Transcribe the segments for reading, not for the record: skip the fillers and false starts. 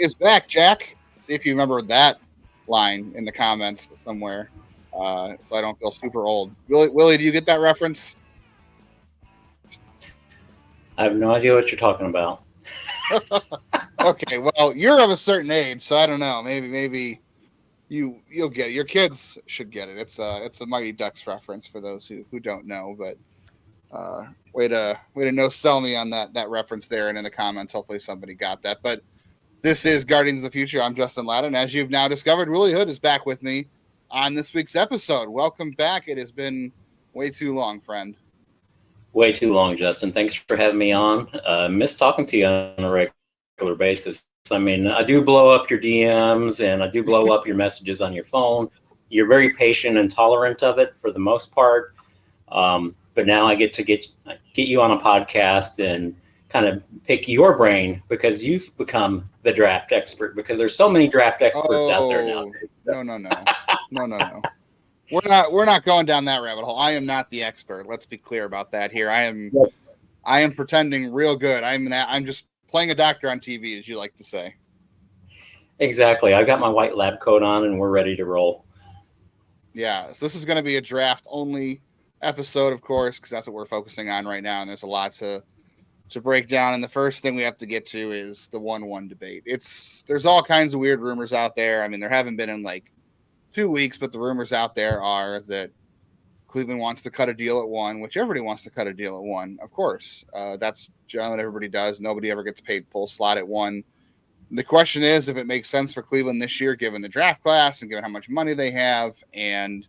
is back, Jack. See if you remember that line in the comments somewhere, so I don't feel super old. Willie, do you get that reference? I have no idea what you're talking about. Okay, well, you're of a certain age, so I don't know. Maybe you'll get it. Your kids should get it. It's a Mighty Ducks reference for those who don't know. But way to no sell me on that reference there, and in the comments, hopefully somebody got that. But this is Guardians of the Future. I'm Justin Ladden. As you've now discovered, Willie Hood is back with me on this week's episode. Welcome back. It has been way too long, friend. Way too long, Justin. Thanks for having me on. Miss talking to you on a regular basis. I mean, I do blow up your DMs and I do blow up your messages on your phone. You're very patient and tolerant of it for the most part. But now I get to get you on a podcast and kind of pick your brain because you've become the draft expert, because there's so many draft experts out there nowadays. No. We're not going down that rabbit hole. I am not the expert. Let's be clear about that here. I am pretending real good. I'm just playing a doctor on TV, as you like to say. Exactly. I got my white lab coat on and we're ready to roll. Yeah. So this is going to be a draft only episode, of course, because that's what we're focusing on right now. And there's a lot to break down. And the first thing we have to get to is the 1-1 debate. There's all kinds of weird rumors out there. I mean, there haven't been in like 2 weeks, but the rumors out there are that Cleveland wants to cut a deal at 1, which everybody wants to cut a deal at 1, of course. That's generally what everybody does. Nobody ever gets paid full slot at 1. The question is if it makes sense for Cleveland this year, given the draft class and given how much money they have. And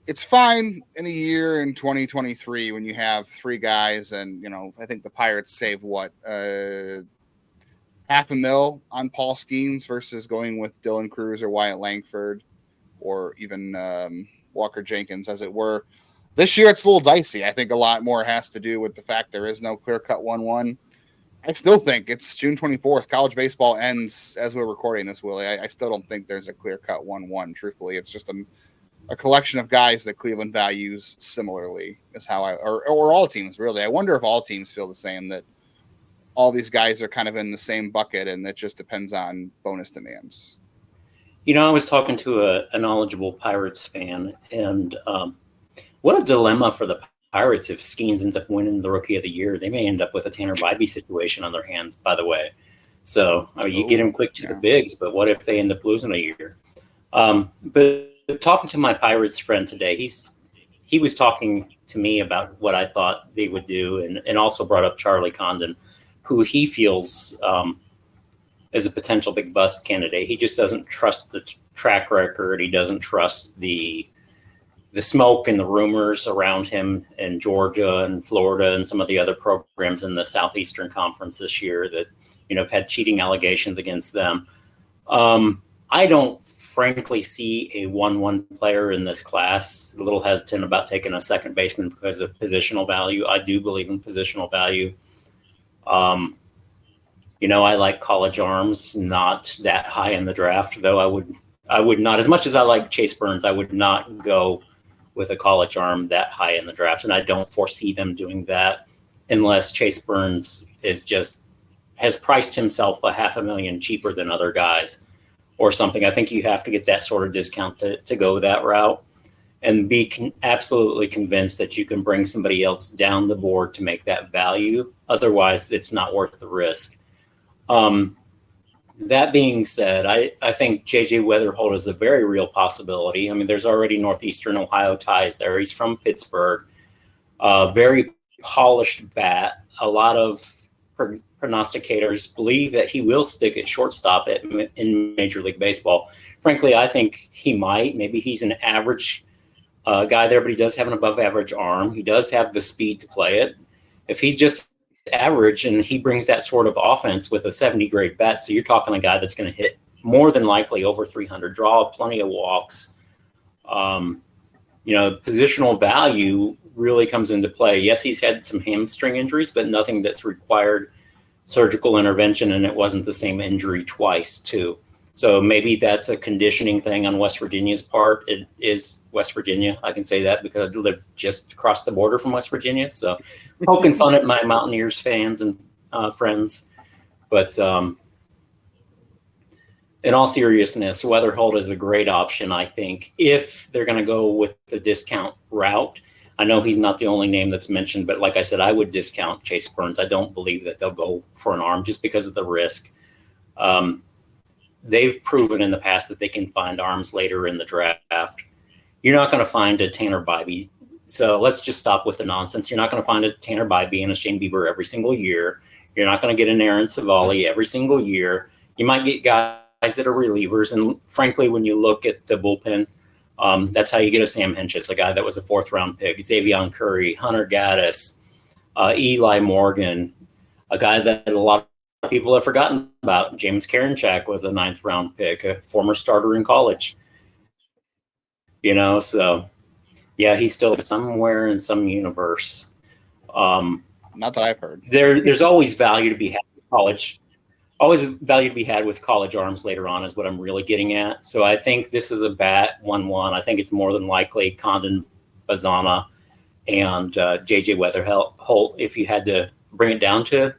it's fine in a year in 2023 when you have 3 guys and, I think the Pirates save $500,000 on Paul Skeens versus going with Dylan Cruz or Wyatt Langford or even Walker Jenkins, as it were. This year, it's a little dicey. I think a lot more has to do with the fact there is no clear-cut 1-1. I still think it's June 24th. College baseball ends as we're recording this, Willie. I still don't think there's a clear-cut 1-1, truthfully. It's just a collection of guys that Cleveland values similarly is how or all teams, really. I wonder if all teams feel the same, that all these guys are kind of in the same bucket and it just depends on bonus demands. I was talking to a knowledgeable Pirates fan, and what a dilemma for the Pirates if Skeens ends up winning the Rookie of the Year. They may end up with a Tanner Bybee situation on their hands, by the way. So you get him quick to the bigs, but what if they end up losing a year? But talking to my Pirates friend today, he was talking to me about what I thought they would do, and also brought up Charlie Condon, who he feels is a potential big bust candidate. He just doesn't trust the track record. He doesn't trust the smoke and the rumors around him in Georgia and Florida and some of the other programs in the Southeastern Conference this year that, have had cheating allegations against them. I don't frankly see a 1-1 player in this class. A little hesitant about taking a second baseman because of positional value. I do believe in positional value. I like college arms, not that high in the draft, though I would not, as much as I like Chase Burns, I would not go with a college arm that high in the draft. And I don't foresee them doing that unless Chase Burns has priced himself $500,000 cheaper than other guys or something. I think you have to get that sort of discount to go that route and be absolutely convinced that you can bring somebody else down the board to make that value. Otherwise, it's not worth the risk. That being said, I think J.J. Wetherholt is a very real possibility. I mean, there's already Northeastern Ohio ties there. He's from Pittsburgh. Very polished bat. A lot of prognosticators believe that he will stick at shortstop in Major League Baseball. Frankly, I think he might. Maybe he's an average guy there, but he does have an above-average arm. He does have the speed to play it. If he's just average and he brings that sort of offense with a 70 grade bat, so you're talking a guy that's going to hit more than likely over 300, draw plenty of walks. Positional value really comes into play. Yes, he's had some hamstring injuries, but nothing that's required surgical intervention, and it wasn't the same injury twice too. So maybe that's a conditioning thing on West Virginia's part. It is West Virginia. I can say that because I live just across the border from West Virginia. So poking fun at my Mountaineers fans and friends. But in all seriousness, Wetherholt is a great option, I think, if they're going to go with the discount route. I know he's not the only name that's mentioned, but like I said, I would discount Chase Burns. I don't believe that they'll go for an arm just because of the risk. They've proven in the past that they can find arms later in the draft. You're not going to find a Tanner Bybee. So let's just stop with the nonsense. You're not going to find a Tanner Bybee and a Shane Bieber every single year. You're not going to get an Aaron Savali every single year. You might get guys that are relievers. And frankly, when you look at the bullpen, that's how you get a Sam Hentges, a guy that was a 4th-round pick, Xavier Curry, Hunter Gaddis, Eli Morgan, a guy that a lot of people have forgotten about. James Karinchak was a 9th-round pick, a former starter in college. So yeah, he's still somewhere in some universe. Not that I've heard. There's always value to be had with college. Always value to be had with college arms later on is what I'm really getting at. So I think this is a bat 1-1. I think it's more than likely Condon, Bazana, and J.J. Wetherholt. If you had to bring it down to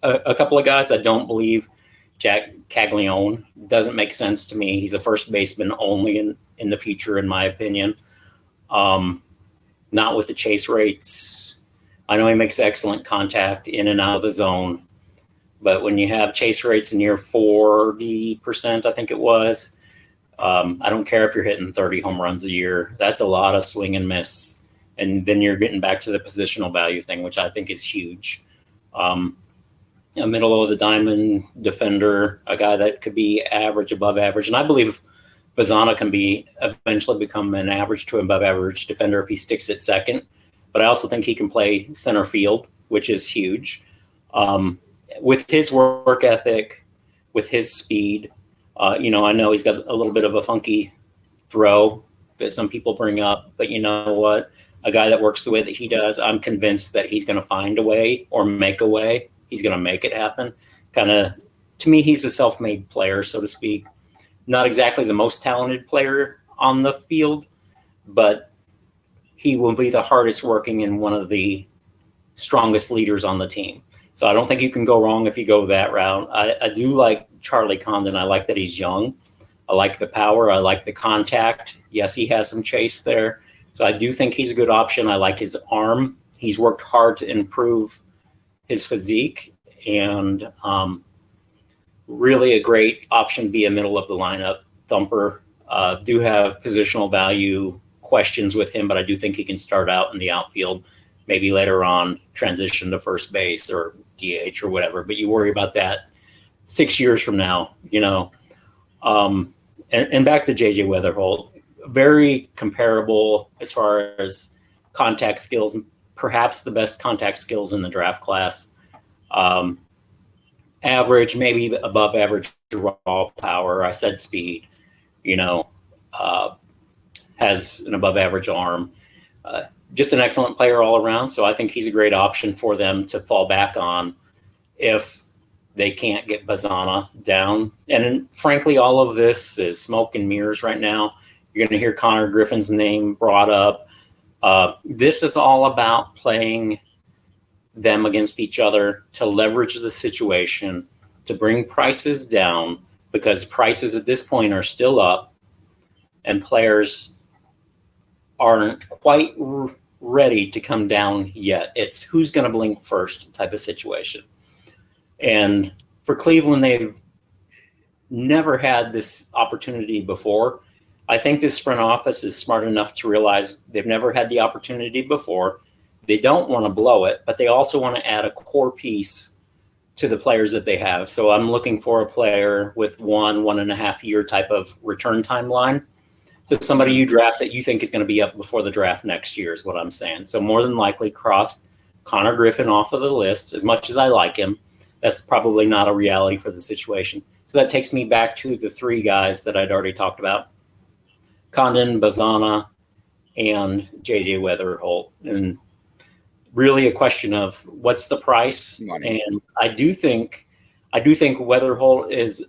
a couple of guys, I don't believe Jack Caglione. Doesn't make sense to me. He's a first baseman only in the future, in my opinion. Not with the chase rates. I know he makes excellent contact in and out of the zone. But when you have chase rates near 40%, I think it was, I don't care if you're hitting 30 home runs a year. That's a lot of swing and miss. And then you're getting back to the positional value thing, which I think is huge. A middle of the diamond defender, a guy that could be average, above average. And I believe Bazana can eventually become an average to above average defender if he sticks at second. But I also think he can play center field, which is huge. With his work ethic, with his speed, I know he's got a little bit of a funky throw that some people bring up, but you know what? A guy that works the way that he does, I'm convinced that he's going to find a way or make a way. He's going to make it happen. To me, he's a self-made player, so to speak. Not exactly the most talented player on the field, but he will be the hardest working and one of the strongest leaders on the team. So I don't think you can go wrong if you go that route. I do like Charlie Condon. I like that he's young. I like the power. I like the contact. Yes, he has some chase there. So I do think he's a good option. I like his arm. He's worked hard to improve his physique, and really a great option to be a middle of the lineup thumper. Do have positional value questions with him, but I do think he can start out in the outfield, maybe later on transition to first base or DH or whatever, but you worry about that 6 years from now, and back to JJ Wetherholt, very comparable as far as contact skills, perhaps the best contact skills in the draft class. Average, maybe above average raw power. I said speed, has an above average arm. Just an excellent player all around. So I think he's a great option for them to fall back on if they can't get Bazana down. And frankly, all of this is smoke and mirrors right now. You're going to hear Connor Griffin's name brought up. This is all about playing them against each other to leverage the situation, to bring prices down, because prices at this point are still up and players aren't quite ready to come down yet. It's who's going to blink first type of situation. And for Cleveland, they've never had this opportunity before. I think this front office is smart enough to realize they've never had the opportunity before. They don't want to blow it, but they also want to add a core piece to the players that they have. So I'm looking for a player with 1.5 year type of return timeline. So somebody you draft that you think is going to be up before the draft next year is what I'm saying. So more than likely cross Connor Griffin off of the list. As much as I like him, that's probably not a reality for the situation. So that takes me back to the three guys that I'd already talked about: Condon, Bazana, and J.J. Wetherholt. And really a question of what's the price. Money. And I do think Wetherholt is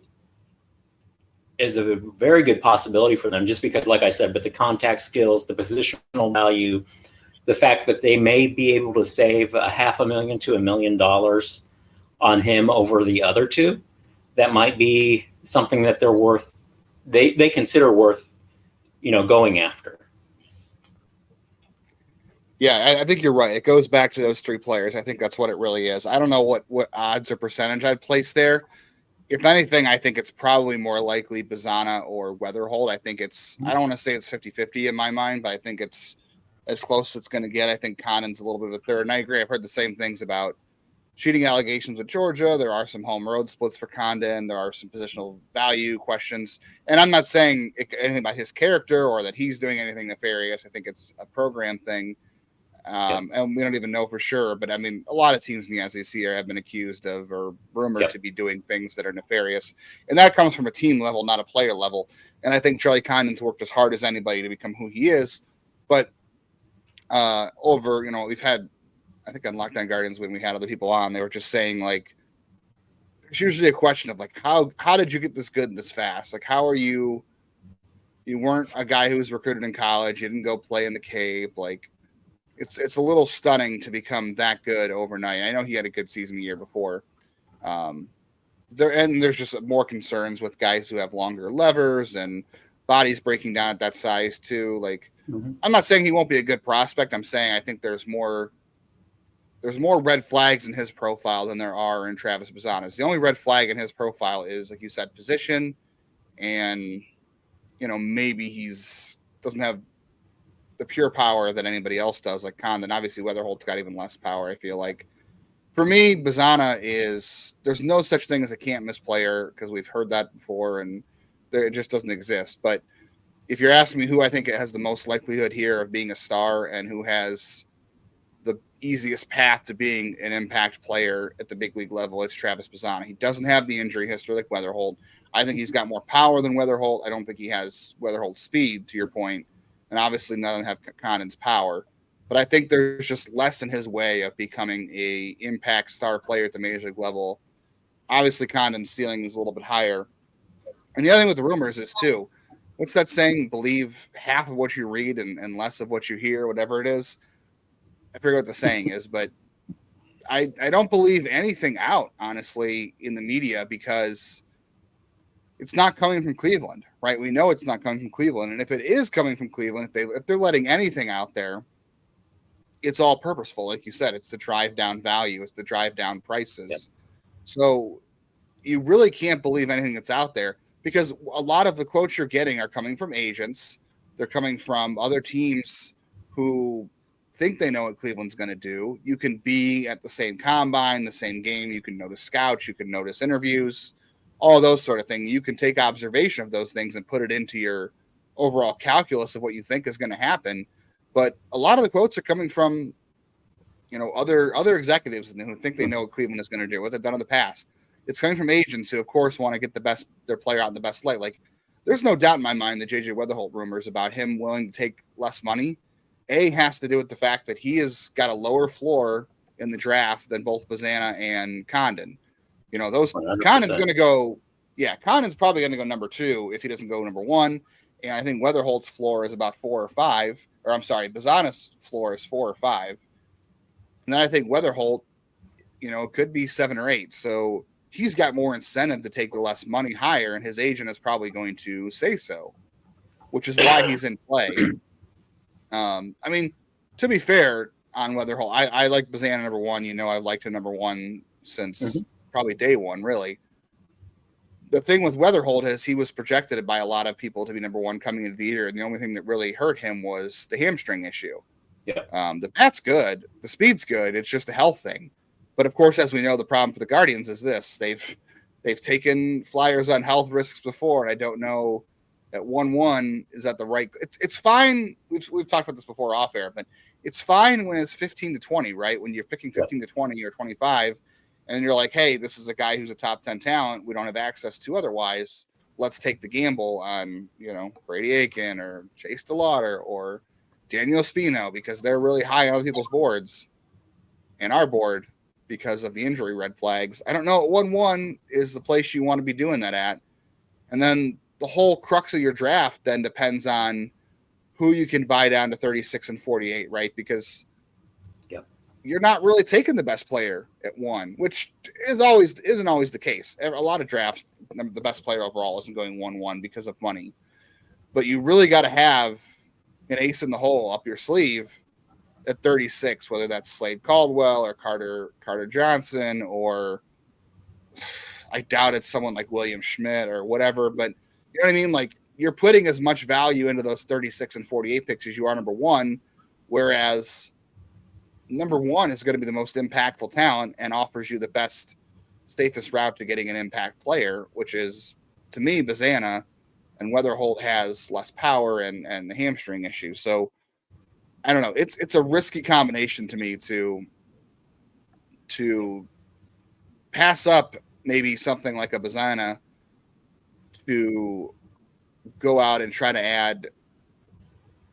a very good possibility for them, just because, like I said, but the contact skills, the positional value, the fact that they may be able to save $500,000 to $1 million on him over the other two, that might be something that they're worth. They consider worth, going after. Yeah, I think you're right. It goes back to those three players. I think that's what it really is. I don't know what odds or percentage I'd place there. If anything, I think it's probably more likely Bazana or Wetherholt. I don't want to say it's 50-50 in my mind, but I think it's as close as it's going to get. I think Condon's a little bit of a third. And I agree. I've heard the same things about cheating allegations with Georgia. There are some home road splits for Condon. There are some positional value questions. And I'm not saying anything about his character or that he's doing anything nefarious. I think it's a program thing. And we don't even know for sure. But, I mean, a lot of teams in the SEC have been accused of or rumored to be doing things that are nefarious. And that comes from a team level, not a player level. And I think Charlie Condon's worked as hard as anybody to become who he is. But we've had, I think on Lockdown Guardians, when we had other people on, they were just saying, like, it's usually a question of, like, how did you get this good and this fast? Like, how are you weren't a guy who was recruited in college. You didn't go play in the Cape. Like, it's a little stunning to become that good overnight. I know he had a good season the year before. There's just more concerns with guys who have longer levers and bodies breaking down at that size too. Like, I'm not saying he won't be a good prospect. I'm saying I think there's more red flags in his profile than there are in Travis Bazana's. The only red flag in his profile is, like you said, position, and maybe he's doesn't have the pure power that anybody else does, like Condon. Obviously, Wetherholt's got even less power, I feel like. For me, Bazana there's no such thing as a can't miss player, because we've heard that before, and it just doesn't exist. But if you're asking me who I think has the most likelihood here of being a star and who has the easiest path to being an impact player at the big league level, it's Travis Bazana. He doesn't have the injury history like Wetherholt. I think he's got more power than Wetherholt. I don't think he has Wetherholt's speed, to your point. And obviously none of them have Condon's power. But I think there's just less in his way of becoming a impact star player at the major league level. Obviously, Condon's ceiling is a little bit higher. And the other thing with the rumors is, too, what's that saying? Believe half of what you read and less of what you hear, whatever it is. I forget what the saying is, but I don't believe anything out, honestly, in the media, because it's not coming from Cleveland, right? We know it's not coming from Cleveland. And if it is coming from Cleveland, if they're letting anything out there, it's all purposeful. Like you said, it's to drive down value. It's to drive down prices. Yep. So you really can't believe anything that's out there, because a lot of the quotes you're getting are coming from agents. They're coming from other teams who think they know what Cleveland's going to do. You can be at the same combine, the same game. You can notice scouts. You can notice interviews, all those sort of things. You can take observation of those things and put it into your overall calculus of what you think is going to happen. But a lot of the quotes are coming from, other executives who think they know what Cleveland is going to do, what they've done in the past. It's coming from agents who, of course, want to get their player out in the best light. Like, there's no doubt in my mind that JJ Wetherholt rumors about him willing to take less money, has to do with the fact that he has got a lower floor in the draft than both Bazana and Condon. Those 100%. Condon's going to go, Condon's probably going to go number 2 if he doesn't go number 1. And I think Wetherholt's floor is about 4 or 5. Or I'm sorry, Bazana's floor is 4 or 5. And then I think Wetherholt, could be 7 or 8. So he's got more incentive to take the less money higher, and his agent is probably going to say so, which is why he's in play. I mean, to be fair on Wetherholt, I like Bazana number 1. I've liked him number 1 since probably day one, really. The thing with Wetherholt is he was projected by a lot of people to be number 1 coming into the year, and the only thing that really hurt him was the hamstring issue. Yeah. The bat's good. The speed's good. It's just a health thing. But, of course, as we know, the problem for the Guardians is this. They've taken flyers on health risks before, and I don't know at 1-1 is that the right – it's fine. We've talked about this before off air, but it's fine when it's 15 to 20, right, when you're picking 15 to 20 or 25, and you're like, hey, this is a guy who's a top 10 talent we don't have access to otherwise. Let's take the gamble on, Brady Aiken or Chase DeLauder or Daniel Spino, because they're really high on other people's boards and our board because of the injury red flags. I don't know. 1-1 is the place you want to be doing that at. And then the whole crux of your draft then depends on who you can buy down to 36 and 48, right? Because you're not really taking the best player at 1, which isn't always the case. A lot of drafts, the best player overall isn't going 1-1 because of money, but you really got to have an ace in the hole up your sleeve at 36, whether that's Slade Caldwell or Carter Johnson, or I doubt it's someone like William Schmidt or whatever, but you know what I mean? Like, you're putting as much value into those 36 and 48 picks as you are number 1, whereas number 1 is going to be the most impactful talent and offers you the best, safest route to getting an impact player, which is, to me, Bazana, and Wetherholt has less power and the hamstring issue. So I don't know. It's a risky combination to me to pass up maybe something like a Bazana to go out and try to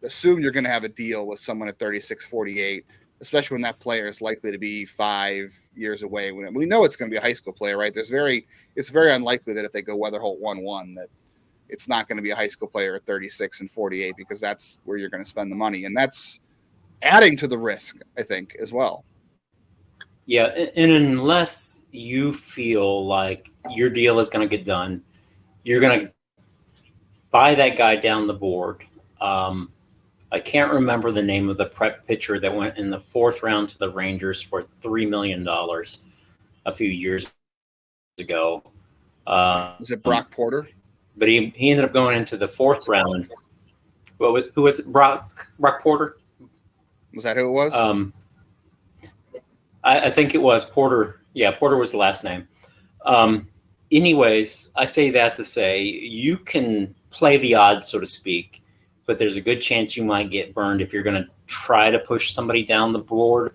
assume you're going to have a deal with someone at 36, 48, especially when that player is likely to be 5 years away. We know it's going to be a high school player, right? It's very unlikely that if they go Wetherholt 1-1 that it's not going to be a high school player at 36 and 48, because that's where you're going to spend the money. And that's adding to the risk, I think, as well. Yeah, and unless you feel like your deal is going to get done, you're going to buy that guy down the board. I can't remember the name of the prep pitcher that went in the 4th round to the Rangers for $3 million a few years ago. Is it Brock Porter? But he ended up going into the 4th round. Well, who was it? Brock Porter? Was that who it was? I think it was Porter. Yeah, Porter was the last name. Anyways, I say that to say you can play the odds, so to speak, but there's a good chance you might get burned if you're going to try to push somebody down the board.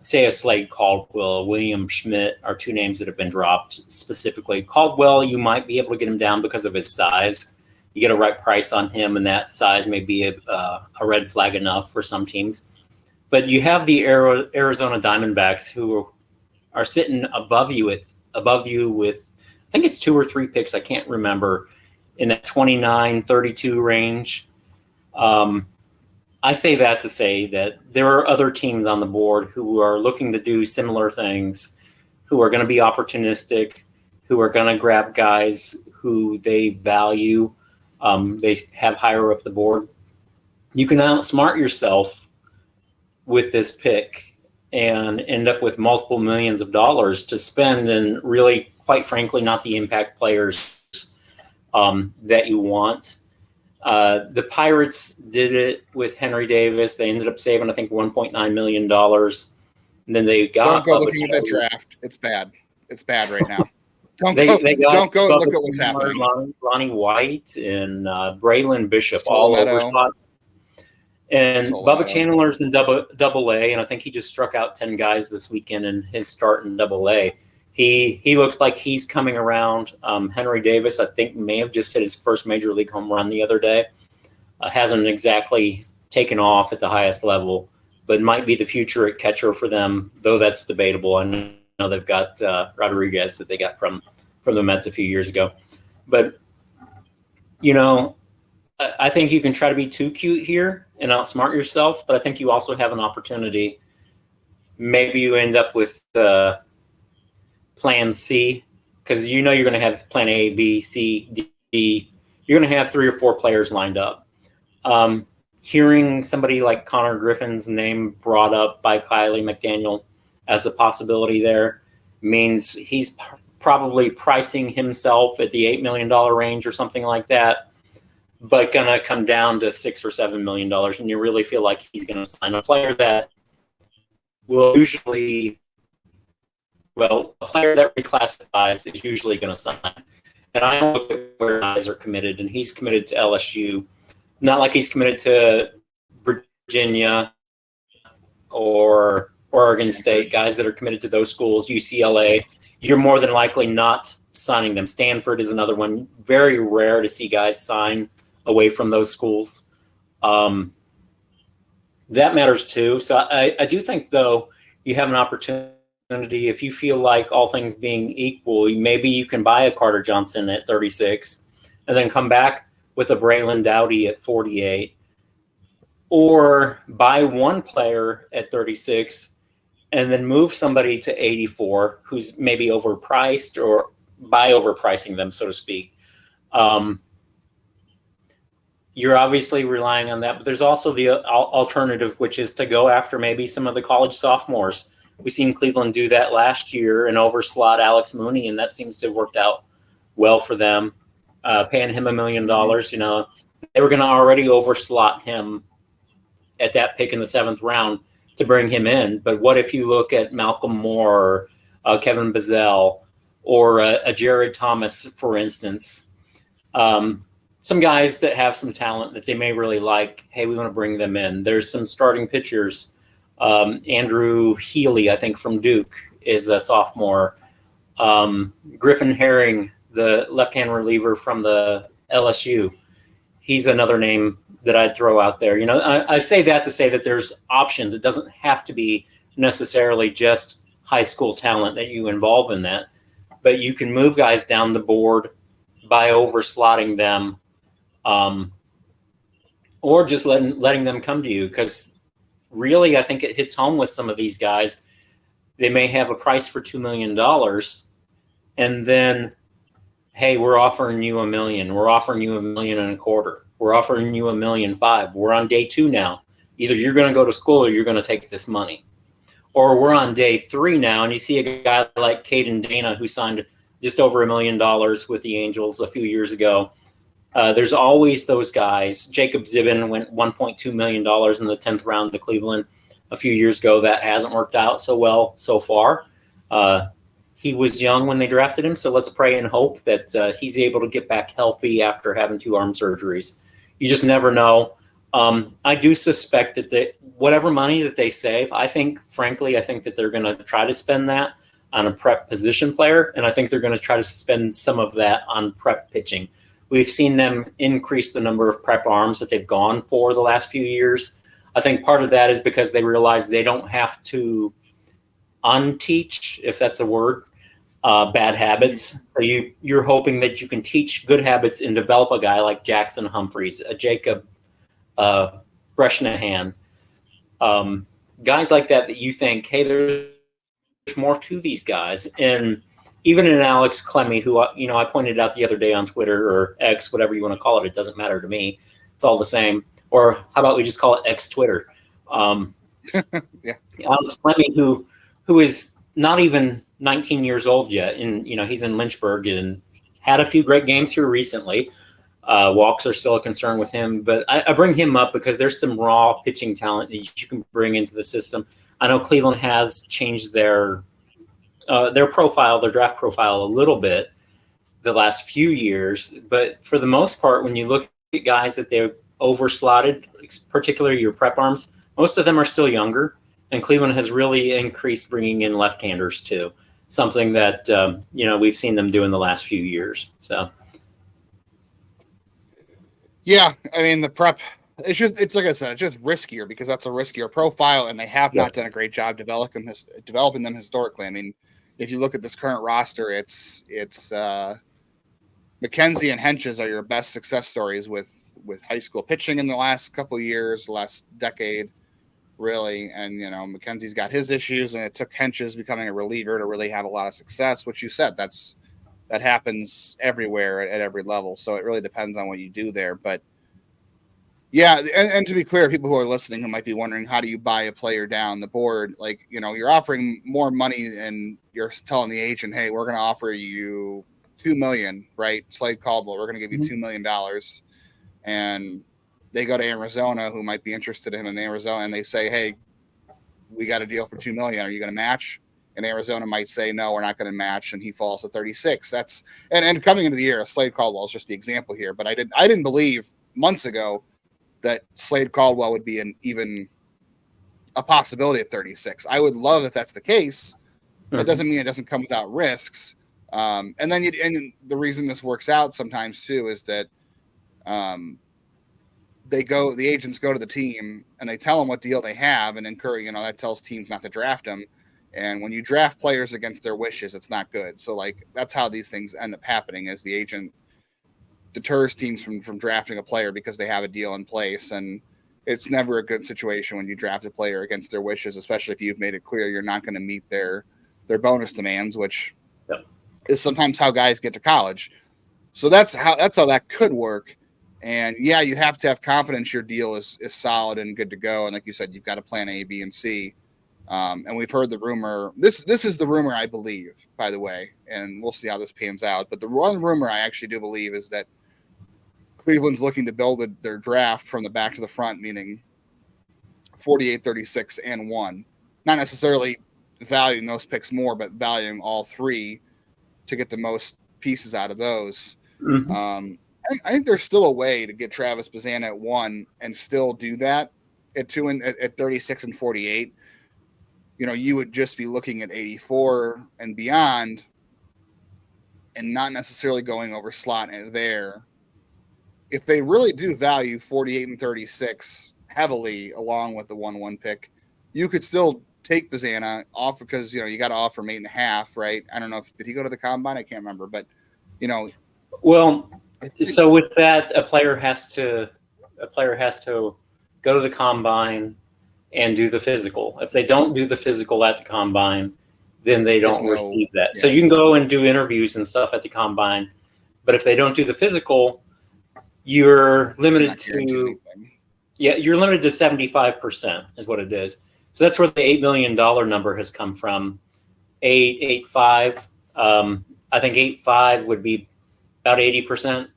Say a Slade Caldwell, William Schmidt are 2 names that have been dropped specifically. Caldwell, you might be able to get him down because of his size. You get a right price on him, and that size may be a red flag enough for some teams. But you have the Arizona Diamondbacks, who are sitting above you with, I think it's 2 or 3 picks, I can't remember, in that 29, 32 range. I say that to say that there are other teams on the board who are looking to do similar things, who are going to be opportunistic, who are going to grab guys who they value, they have higher up the board. You can outsmart yourself with this pick and end up with multiple millions of dollars to spend, and really, quite frankly, not the impact players that you want. The Pirates did it with Henry Davis. They ended up saving, I think, $1.9 million. And then they got. Don't go looking at that draft. It's bad. It's bad right now. Don't go look at what's happening. Ronnie White and Braylon Bishop all over slots. And Bubba Chandler's in double A, and I think he just struck out 10 guys this weekend in his start in double A. He looks like he's coming around. Henry Davis, I think, may have just hit his first major league home run the other day. Hasn't exactly taken off at the highest level, but might be the future at catcher for them, though that's debatable. I know they've got Rodriguez that they got from the Mets a few years ago. But, I think you can try to be too cute here and outsmart yourself, but I think you also have an opportunity. Maybe you end up with plan C, because you're going to have plan A, B, C, D. You're going to have 3 or 4 players lined up. Hearing somebody like Connor Griffin's name brought up by Kylie McDaniel as a possibility there means he's probably pricing himself at the $8 million range or something like that, but going to come down to $6 or $7 million. And you really feel like he's going to sign a player that will usually, a player that reclassifies is usually going to sign. And I look at where guys are committed, and he's committed to LSU. Not like he's committed to Virginia or Oregon State, guys that are committed to those schools, UCLA. You're more than likely not signing them. Stanford is another one. Very rare to see guys sign away from those schools. That matters too. So I do think, though, you have an opportunity, if you feel like all things being equal, maybe you can buy a Carter Johnson at 36 and then come back with a Braylon Dowdy at 48, or buy one player at 36 and then move somebody to 84 who's maybe overpriced or by overpricing them, so to speak. You're obviously relying on that, but there's also the alternative, which is to go after maybe some of the college sophomores. We seen Cleveland do that last year and overslot Alex Mooney, and that seems to have worked out well for them. Paying him $1 million, they were going to already overslot him at that pick in the 7th round to bring him in. But what if you look at Malcolm Moore, Kevin Bazell, or a Jared Thomas, for instance? Some guys that have some talent that they may really like, hey, we want to bring them in. There's some starting pitchers. Andrew Healy, I think, from Duke, is a sophomore. Griffin Herring, the left-hand reliever from the LSU, he's another name that I'd throw out there. I say that to say that there's options. It doesn't have to be necessarily just high school talent that you involve in that, but you can move guys down the board by overslotting them. Or just letting them come to you, because really I think it hits home with some of these guys. They may have a price for $2 million, and then, hey, we're offering you $1 million. We're offering you $1.25 million. We're offering you $1.5 million. We're on day 2 now. Either you're going to go to school or you're going to take this money. Or we're on day 3 now, and you see a guy like Caden Dana, who signed just over $1 million with the Angels a few years ago. There's always those guys. Jacob Zibin went $1.2 million in the 10th round to Cleveland a few years ago. That hasn't worked out so well so far. He was young when they drafted him, so let's pray and hope that he's able to get back healthy after having 2 arm surgeries. You just never know. I do suspect that whatever money that they save, I think that they're going to try to spend that on a prep position player, and I think they're going to try to spend some of that on prep pitching. We've seen them increase the number of prep arms that they've gone for the last few years. I think part of that is because they realize they don't have to unteach, if that's a word, bad habits. So you're hoping that you can teach good habits and develop a guy like Jackson Humphreys, a Jacob Bresnahan, guys like that you think, hey, there's more to these guys. And even in Alex Clemmy, who I pointed out the other day on Twitter or X, whatever you want to call it, it doesn't matter to me. It's all the same. Or how about we just call it X Twitter? Yeah. Alex Clemmy, who is not even 19 years old yet, and he's in Lynchburg and had a few great games here recently. Walks are still a concern with him, but I bring him up because there's some raw pitching talent that you can bring into the system. I know Cleveland has changed their profile, their draft profile a little bit the last few years, but for the most part, when you look at guys that they've overslotted, particularly your prep arms, most of them are still younger, and Cleveland has really increased bringing in left-handers too, something that we've seen them do in the last few years. So, yeah, I mean the prep. It's like I said, it's just riskier because that's a riskier profile, and they have not done a great job developing them historically. I mean, if you look at this current roster, it's McKenzie and Henches are your best success stories with high school pitching in the last couple of years, the last decade, really. And McKenzie's got his issues, and it took Henches becoming a reliever to really have a lot of success. Which you said that happens everywhere at every level. So it really depends on what you do there, but. Yeah, and to be clear, people who are listening who might be wondering, how do you buy a player down the board? Like, you're offering more money and you're telling the agent, hey, we're going to offer you $2 million, right? Slade Caldwell, we're going to give you $2 million. And they go to Arizona, who might be interested in him in Arizona, and they say, hey, we got a deal for $2 million. Are you going to match? And Arizona might say, no, we're not going to match. And he falls to 36. That's and coming into the year, Slade Caldwell is just the example here. But I didn't believe months ago that Slade Caldwell would be even a possibility at 36. I would love if that's the case. That doesn't mean it doesn't come without risks. And the reason this works out sometimes too is that the agents go to the team and they tell them what deal they have and encourage, that tells teams not to draft them. And when you draft players against their wishes, it's not good. So that's how these things end up happening, is the agent deters teams from drafting a player because they have a deal in place. And it's never a good situation when you draft a player against their wishes, especially if you've made it clear you're not going to meet their bonus demands, which is sometimes how guys get to college. So that's how that could work. And yeah, you have to have confidence your deal is solid and good to go. And like you said, you've got a plan A, B, and C. And we've heard the rumor. This is the rumor I believe, by the way, and we'll see how this pans out. But the one rumor I actually do believe is that Cleveland's looking to build their draft from the back to the front, meaning 48, 36, and 1. Not necessarily valuing those picks more, but valuing all three to get the most pieces out of those. Mm-hmm. I think there's still a way to get Travis Bazana at 1 and still do that at 2 and at 36 and 48. You know, you would just be looking at 84 and beyond and not necessarily going over slot there. If they really do value 48 and 36 heavily along with the 1-1 pick, you could still take Bazana off because, you know, you got to offer him 8.5, right? I don't know did he go to the combine? I can't remember, but you know. Well, so with that, a player has to go to the combine and do the physical. If they don't do the physical at the combine, then they don't receive that. Yeah. So you can go and do interviews and stuff at the combine, but if they don't do the physical, you're limited to you're limited to 75% is what it is. So that's where the $8 million number has come from. 8.5. I think 8.5 would be about 80%.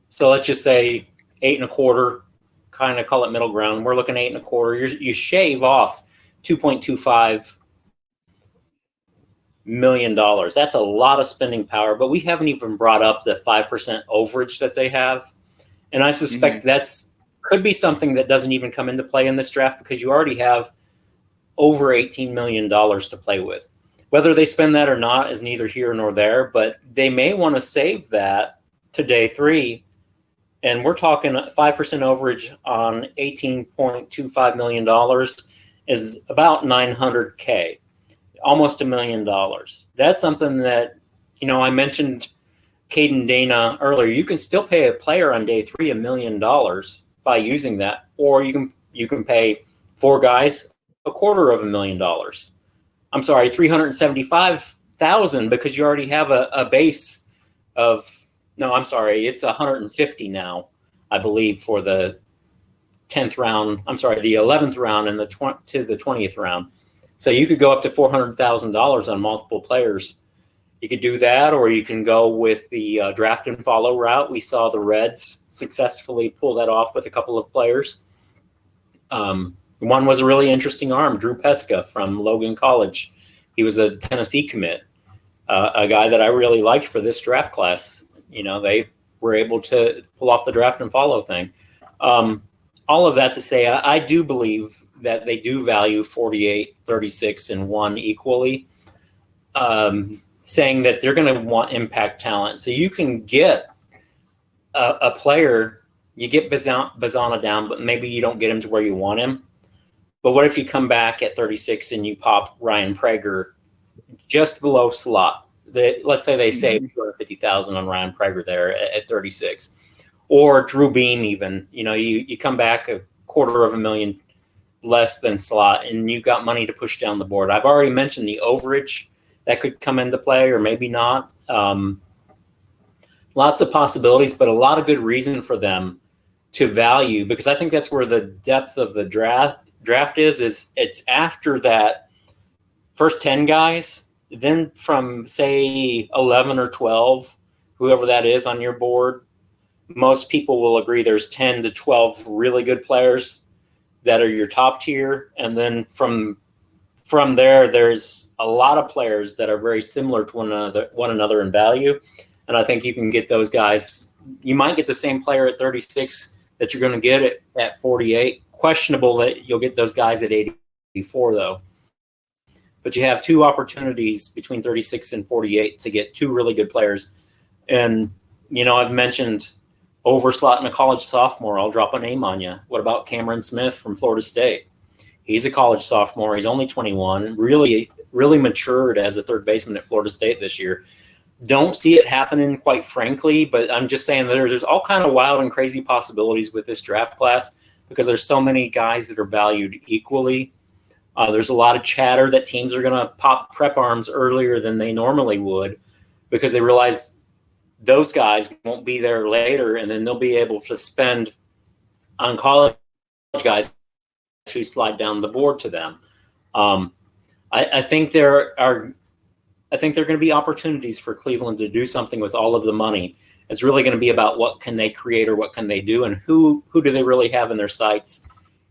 So let's just say 8.25. Kind of call it middle ground. We're looking at 8.25. You shave off $2.25 million. That's a lot of spending power, but we haven't even brought up the 5% overage that they have. And I suspect that's could be something that doesn't even come into play in this draft because you already have over $18 million to play with. Whether they spend that or not is neither here nor there, but they may want to save that to day 3. And we're talking 5% overage on $18.25 million is about $900K, almost $1 million. That's something that, you know, I mentioned Caden Dana earlier. You can still pay a player on day 3 $1 million by using that, or you can pay 4 guys $250,000. I'm sorry, $375,000 because you already have a base of. No, I'm sorry. It's 150 now, I believe, for the 10th round. I'm sorry, the 11th round and the 20th round. So you could go up to $400,000 on multiple players. You could do that, or you can go with the draft and follow route. We saw the Reds successfully pull that off with a couple of players. One was a really interesting arm, Drew Pesca from Logan College. He was a Tennessee commit, a guy that I really liked for this draft class. You know, they were able to pull off the draft and follow thing. All of that to say, I do believe that they do value 48, 36, and 1 equally, saying that they're going to want impact talent. So you can get a player, you get Bazana down, but maybe you don't get him to where you want him. But what if you come back at 36 and you pop Ryan Prager just below slot? Let's say they save $250,000 on Ryan Prager there at 36, or Drew Beam even. You know, you come back $250,000 less than slot, and you got money to push down the board. I've already mentioned the overage that could come into play, or maybe not. Lots of possibilities, but a lot of good reason for them to value, because I think that's where the depth of the draft is it's after that first 10 guys. Then from, say, 11 or 12, whoever that is on your board, most people will agree there's 10 to 12 really good players that are your top tier. And then from there, there's a lot of players that are very similar to one another in value. And I think you can get those guys. You might get the same player at 36 that you're going to get at 48. Questionable that you'll get those guys at 84, though. But you have 2 opportunities between 36 and 48 to get 2 really good players. And, you know, I've mentioned overslot in a college sophomore. I'll drop a name on you. What about Cameron Smith from Florida State? He's a college sophomore. He's only 21, really, really matured as a third baseman at Florida State this year. Don't see it happening, quite frankly, but I'm just saying that there's all kind of wild and crazy possibilities with this draft class because there's so many guys that are valued equally. There's a lot of chatter that teams are going to pop prep arms earlier than they normally would because they realize those guys won't be there later, and then they'll be able to spend on college guys who slide down the board to them. I think there are going to be opportunities for Cleveland to do something with all of the money. It's really going to be about what can they create or what can they do, and who do they really have in their sights.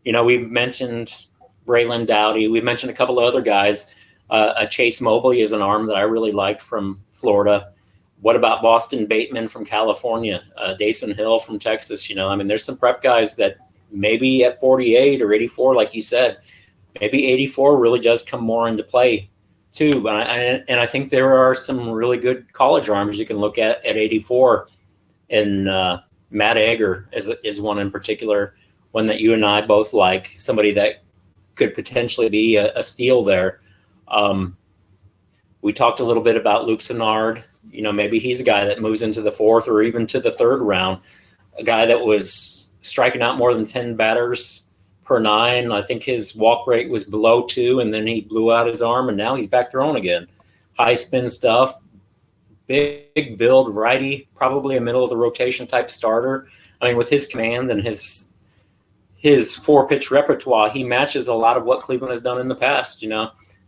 We've mentioned Braylon Dowdy. We've mentioned a couple of other guys. Chase Mobley is an arm that I really like from Florida. What about Boston Bateman from California? Dason Hill from Texas? There's some prep guys that maybe at 48 or 84, like you said, maybe 84 really does come more into play too. And I think there are some really good college arms you can look at 84. And Matt Egger is one in particular, one that you and I both like, somebody that could potentially be a steal there. We talked a little bit about Luke Sennard. Maybe he's a guy that moves into the fourth or even to the third round, a guy that was striking out more than 10 batters per 9. I think his walk rate was below 2, and then he blew out his arm, and now he's back throwing again. High spin stuff, big build, righty, probably a middle of the rotation type starter. With his command and his 4-pitch repertoire, he matches a lot of what Cleveland has done in the past.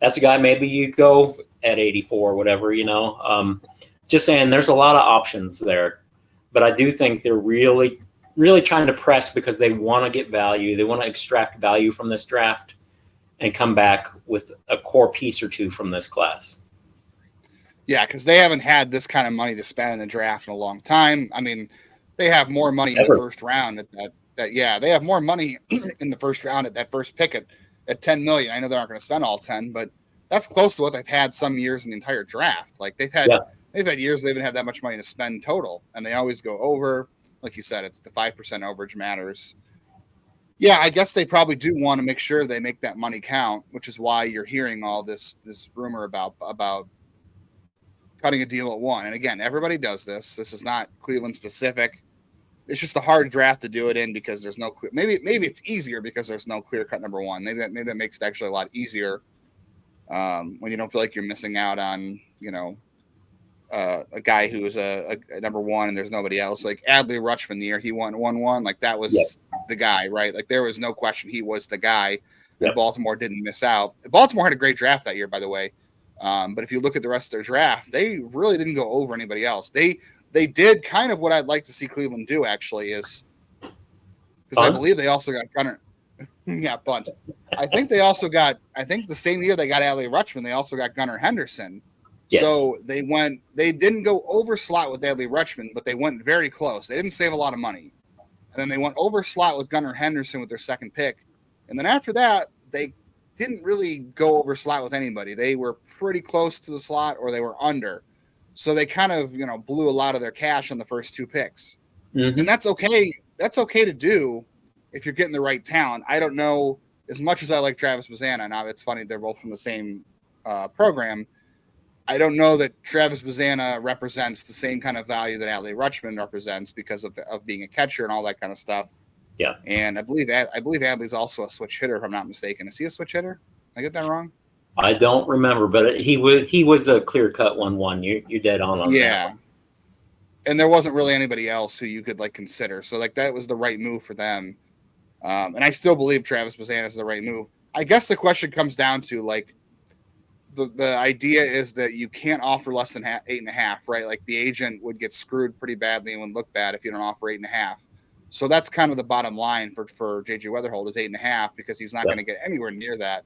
That's a guy maybe you go at 84 or whatever, just saying there's a lot of options there. But I do think they're really, really trying to press because they want to get value. They want to extract value from this draft and come back with a core piece or two from this class. Yeah, because they haven't had this kind of money to spend in the draft in a long time. They have more money in the first round at that. They have more money in the first round at that first pick at $10 million. I know they aren't going to spend all 10, but that's close to what they've had some years in the entire draft. Like they've had years they haven't had that much money to spend total, and they always go over. Like you said, it's the 5% overage matters. Yeah, I guess they probably do want to make sure they make that money count, which is why you're hearing all this rumor about cutting a deal at 1. And again, everybody does this. This is not Cleveland specific. It's just a hard draft to do it in because there's no clear. Maybe it's easier because there's no clear cut number 1. Maybe that makes it actually a lot easier when you don't feel like you're missing out on a guy who is a number 1 and there's nobody else. Like Adley Rutschman, the year he won 1-1, like that was the guy, right? Like there was no question he was the guy. And Baltimore didn't miss out. Baltimore had a great draft that year, by the way. But if you look at the rest of their draft, they really didn't go over anybody else. They did kind of what I'd like to see Cleveland do, actually, is because I believe they also got Gunnar. Bunt. I think the same year they got Adley Rutschman, they also got Gunnar Henderson. Yes. So they didn't go over slot with Adley Rutschman, but they went very close. They didn't save a lot of money. And then they went over slot with Gunnar Henderson with their second pick. And then after that, they didn't really go over slot with anybody. They were pretty close to the slot or they were under. So they kind of, blew a lot of their cash on the first 2 picks. Mm-hmm. And that's okay. That's okay to do if you're getting the right talent. I don't know, as much as I like Travis Bazzana. Now, it's funny, they're both from the same program. I don't know that Travis Bazzana represents the same kind of value that Adley Rutschman represents because of being a catcher and all that kind of stuff. Yeah. And I believe Adley's also a switch hitter, if I'm not mistaken. Is he a switch hitter? Did I get that wrong? I don't remember, but he was a clear-cut 1-1. You're dead on that. Yeah. And there wasn't really anybody else who you could consider. So that was the right move for them. And I still believe Travis Bazzana is the right move. I guess the question comes down to the idea is that you can't offer less than 8.5, right? Like the agent would get screwed pretty badly and would look bad if you don't offer 8.5. So that's kind of the bottom line for JJ Wetherholt is 8.5 because he's not going to get anywhere near that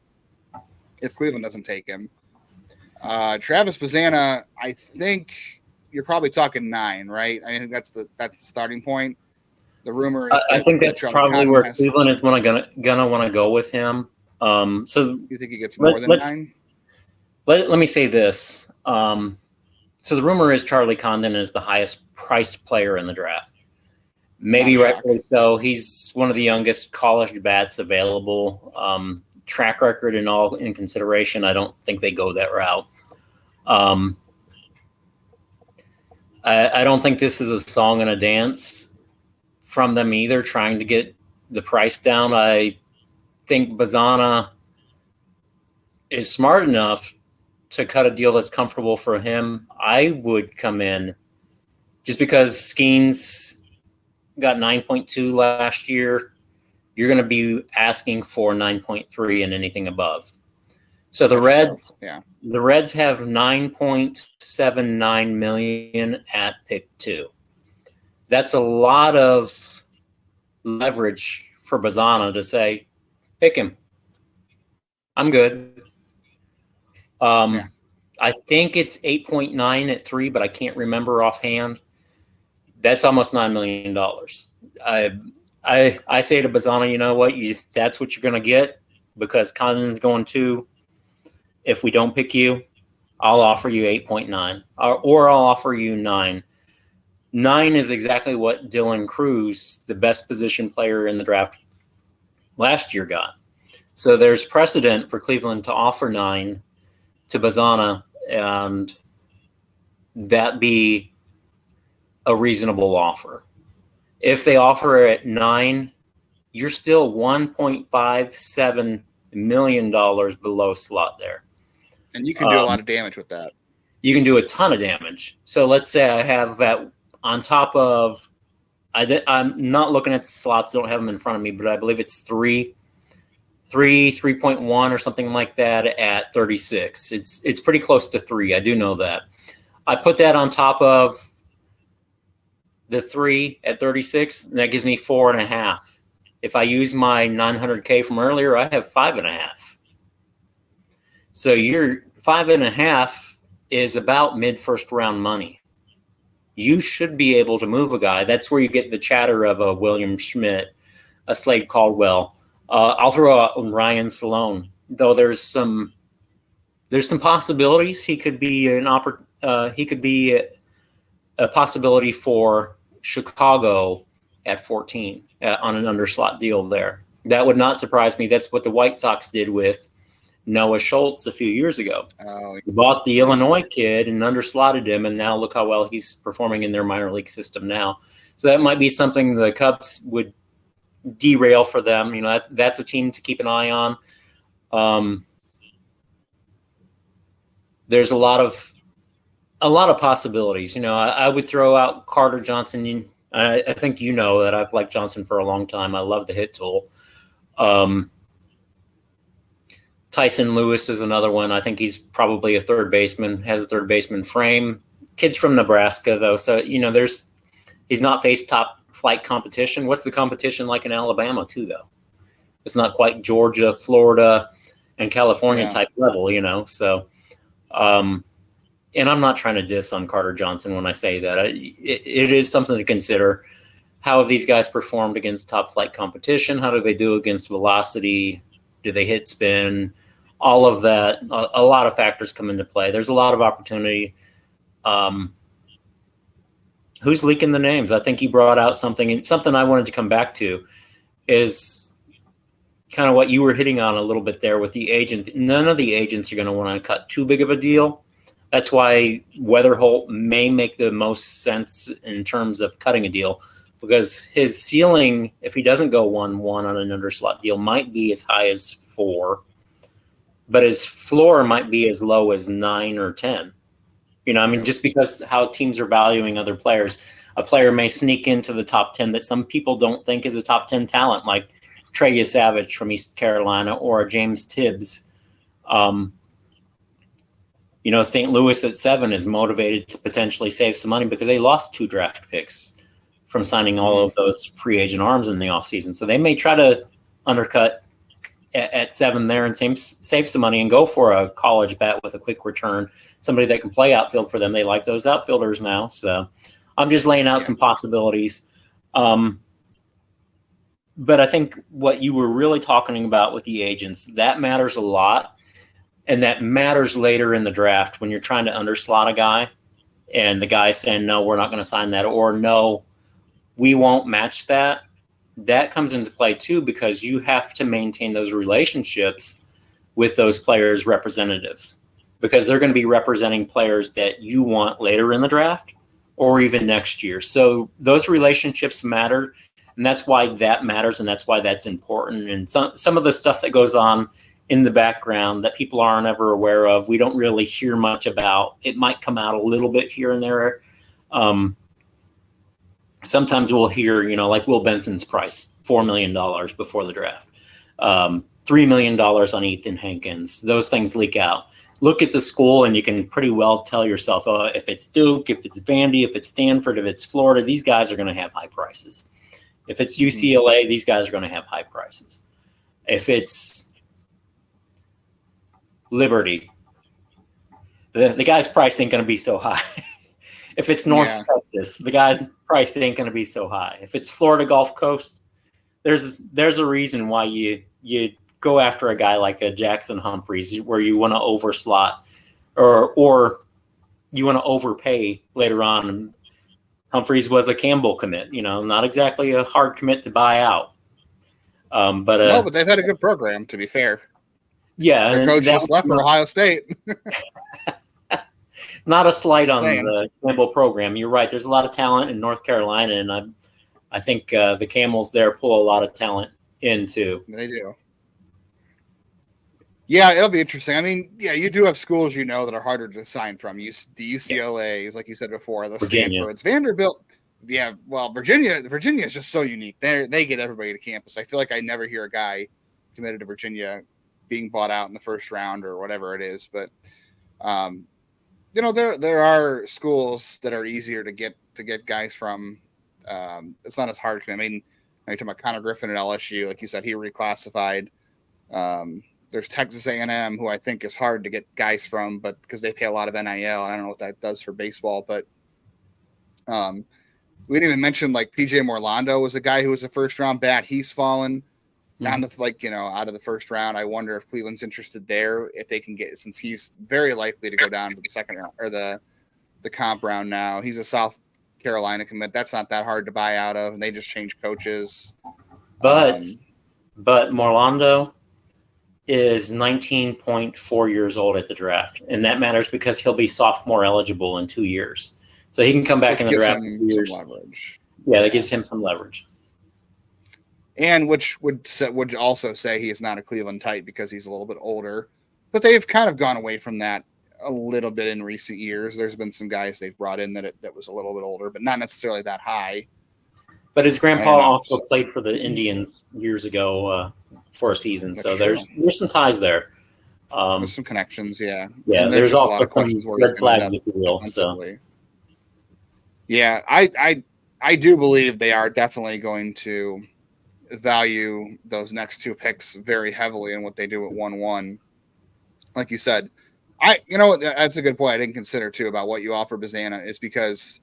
if Cleveland doesn't take him. Travis Bazzana, I think you're probably talking 9, right? I think that's the starting point. The rumor is I think that's probably where Cleveland is gonna want to go with him. So you think he gets more than 9? Let me say this. So the rumor is Charlie Condon is the highest priced player in the draft. Maybe rightfully so. He's one of the youngest college bats available. Track record and all in consideration, I don't think they go that route. I don't think this is a song and a dance from them either, trying to get the price down. I think Bazana is smart enough to cut a deal that's comfortable for him. I would come in just because Skeens got 9.2 last year. You're going to be asking for 9.3 and anything above. So the Reds have 9.79 million at pick 2. That's a lot of leverage for Bazana to say, pick him. I'm good. I think it's 8.9 at 3, but I can't remember offhand. That's almost $9 million. I say to Bazana, you know what? That's what you're going to get because Condon's going 2. If we don't pick you, I'll offer you 8.9 or I'll offer you 9. 9 is exactly what Dylan Cruz, the best position player in the draft last year, got. So there's precedent for Cleveland to offer 9 to Bazana and that be a reasonable offer. If they offer at 9, you're still $1.57 million below slot there. And you can do a lot of damage with that. You can do a ton of damage. So let's say I have that on top of, I'm not looking at the slots, don't have them in front of me, but I believe it's 3.1 or something like that at 36. It's pretty close to 3. I do know that. I put that on top of the 3 at 36, and that gives me 4.5. If I use my 900K from earlier, I have 5.5. So your 5.5 is about mid-first round money. You should be able to move a guy. That's where you get the chatter of a William Schmidt, a Slade Caldwell. I'll throw out Ryan Salone, though there's some possibilities. He could be a possibility for Chicago at 14 on an underslot deal there. That would not surprise me. That's what the White Sox did with Noah Schultz a few years ago. He bought the Illinois kid and underslotted him, and now look how well he's performing in their minor league system now. So that might be something the Cubs would derail for them. You know, that's a team to keep an eye on. There's a lot of possibilities. You know, I would throw out Carter Johnson. I think you know that I've liked Johnson for a long time. I love the hit tool. Tyson Lewis is another one. I think he's probably a third baseman, has a third baseman frame. Kid's from Nebraska, though. So, you know, he's not faced top flight competition. What's the competition like in Alabama, too, though? It's not quite Georgia, Florida, and California type level, you know. So, and I'm not trying to diss on Carter Johnson when I say that. It is something to consider. How have these guys performed against top flight competition? How do they do against velocity? Do they hit spin? All of that, a lot of factors come into play. There's a lot of opportunity. Who's leaking the names? I think you brought out something, and something I wanted to come back to is kind of what you were hitting on a little bit there with the agent. None of the agents are going to want to cut too big of a deal. That's why Wetherholt may make the most sense in terms of cutting a deal, because his ceiling, if he doesn't go 1-1 on an underslot deal, might be as high as 4, but his floor might be as low as 9 or 10. You know, I mean, just because how teams are valuing other players, a player may sneak into the top 10 that some people don't think is a top 10 talent, like Trey Savage from East Carolina or a James Tibbs. You know, St. Louis at 7 is motivated to potentially save some money because they lost 2 draft picks from signing all of those free agent arms in the offseason. So they may try to undercut at 7 there and save some money and go for a college bat with a quick return, somebody that can play outfield for them. They like those outfielders now. So I'm just laying out some possibilities. But I think what you were really talking about with the agents, that matters a lot. And that matters later in the draft when you're trying to underslot a guy and the guy saying, no, we're not going to sign that, or no, we won't match that. That comes into play too, because you have to maintain those relationships with those players' representatives, because they're going to be representing players that you want later in the draft or even next year. So those relationships matter. And that's why that matters, and that's why that's important. And some of the stuff that goes on in the background that people aren't ever aware of, we don't really hear much about. It might come out a little bit here and there. Sometimes we'll hear, like Will Benson's price, $4 million before the draft, $3 million on Ethan Hankins. Those things leak out. Look at the school, and you can pretty well tell yourself, if it's Duke, if it's Vandy, if it's Stanford, if it's Florida, these guys are going to have high prices. If it's UCLA, these guys are going to have high prices. If it's Liberty, the guy's price ain't going to be so high. If it's North Texas, the guy's price ain't going to be so high. If it's Florida Gulf Coast, there's a reason why you go after a guy like a Jackson Humphreys, where you want to overslot or you want to overpay later on. Humphreys was a Campbell commit, not exactly a hard commit to buy out. But they've had a good program, to be fair. Yeah, their coach just left for Ohio State. Not a slight on the Campbell program. You're right. There's a lot of talent in North Carolina, and I think the Camels there pull a lot of talent in too. They do. Yeah, it'll be interesting. I mean, you do have schools that are harder to sign from. The UCLA's, like you said before, the Stanfords, Vanderbilt. Yeah, well, Virginia is just so unique. They get everybody to campus. I feel like I never hear a guy committed to Virginia being bought out in the first round or whatever it is. But there are schools that are easier to get guys from. It's not as hard. I mean, you're talking about Connor Griffin at LSU, like you said, he reclassified. There's Texas A&M, who I think is hard to get guys from, but because they pay a lot of NIL, I don't know what that does for baseball. But we didn't even mention like PJ Morlando was a guy who was a first round bat. He's fallen down to out of the first round. I wonder if Cleveland's interested there, if they can get, since he's very likely to go down to the second round or the comp round now. He's a South Carolina commit. That's not that hard to buy out of, and they just changed coaches. But Morlando is 19.4 years old at the draft, and that matters because he'll be sophomore eligible in 2 years, so he can come back in the draft in 2 years. Leverage. Yeah, that gives him some leverage. And which would also say he is not a Cleveland type because he's a little bit older, but they've kind of gone away from that a little bit in recent years. There's been some guys they've brought in that was a little bit older, but not necessarily that high. But his grandpa also played for the Indians years ago for a season, so there's some ties there. There's some connections, yeah. Yeah, there's also some red flags, if you will. So. Yeah, I do believe they are definitely going to value those next two picks very heavily in what they do at 1-1. Like you said, that's a good point I didn't consider too about what you offer Bazana, is because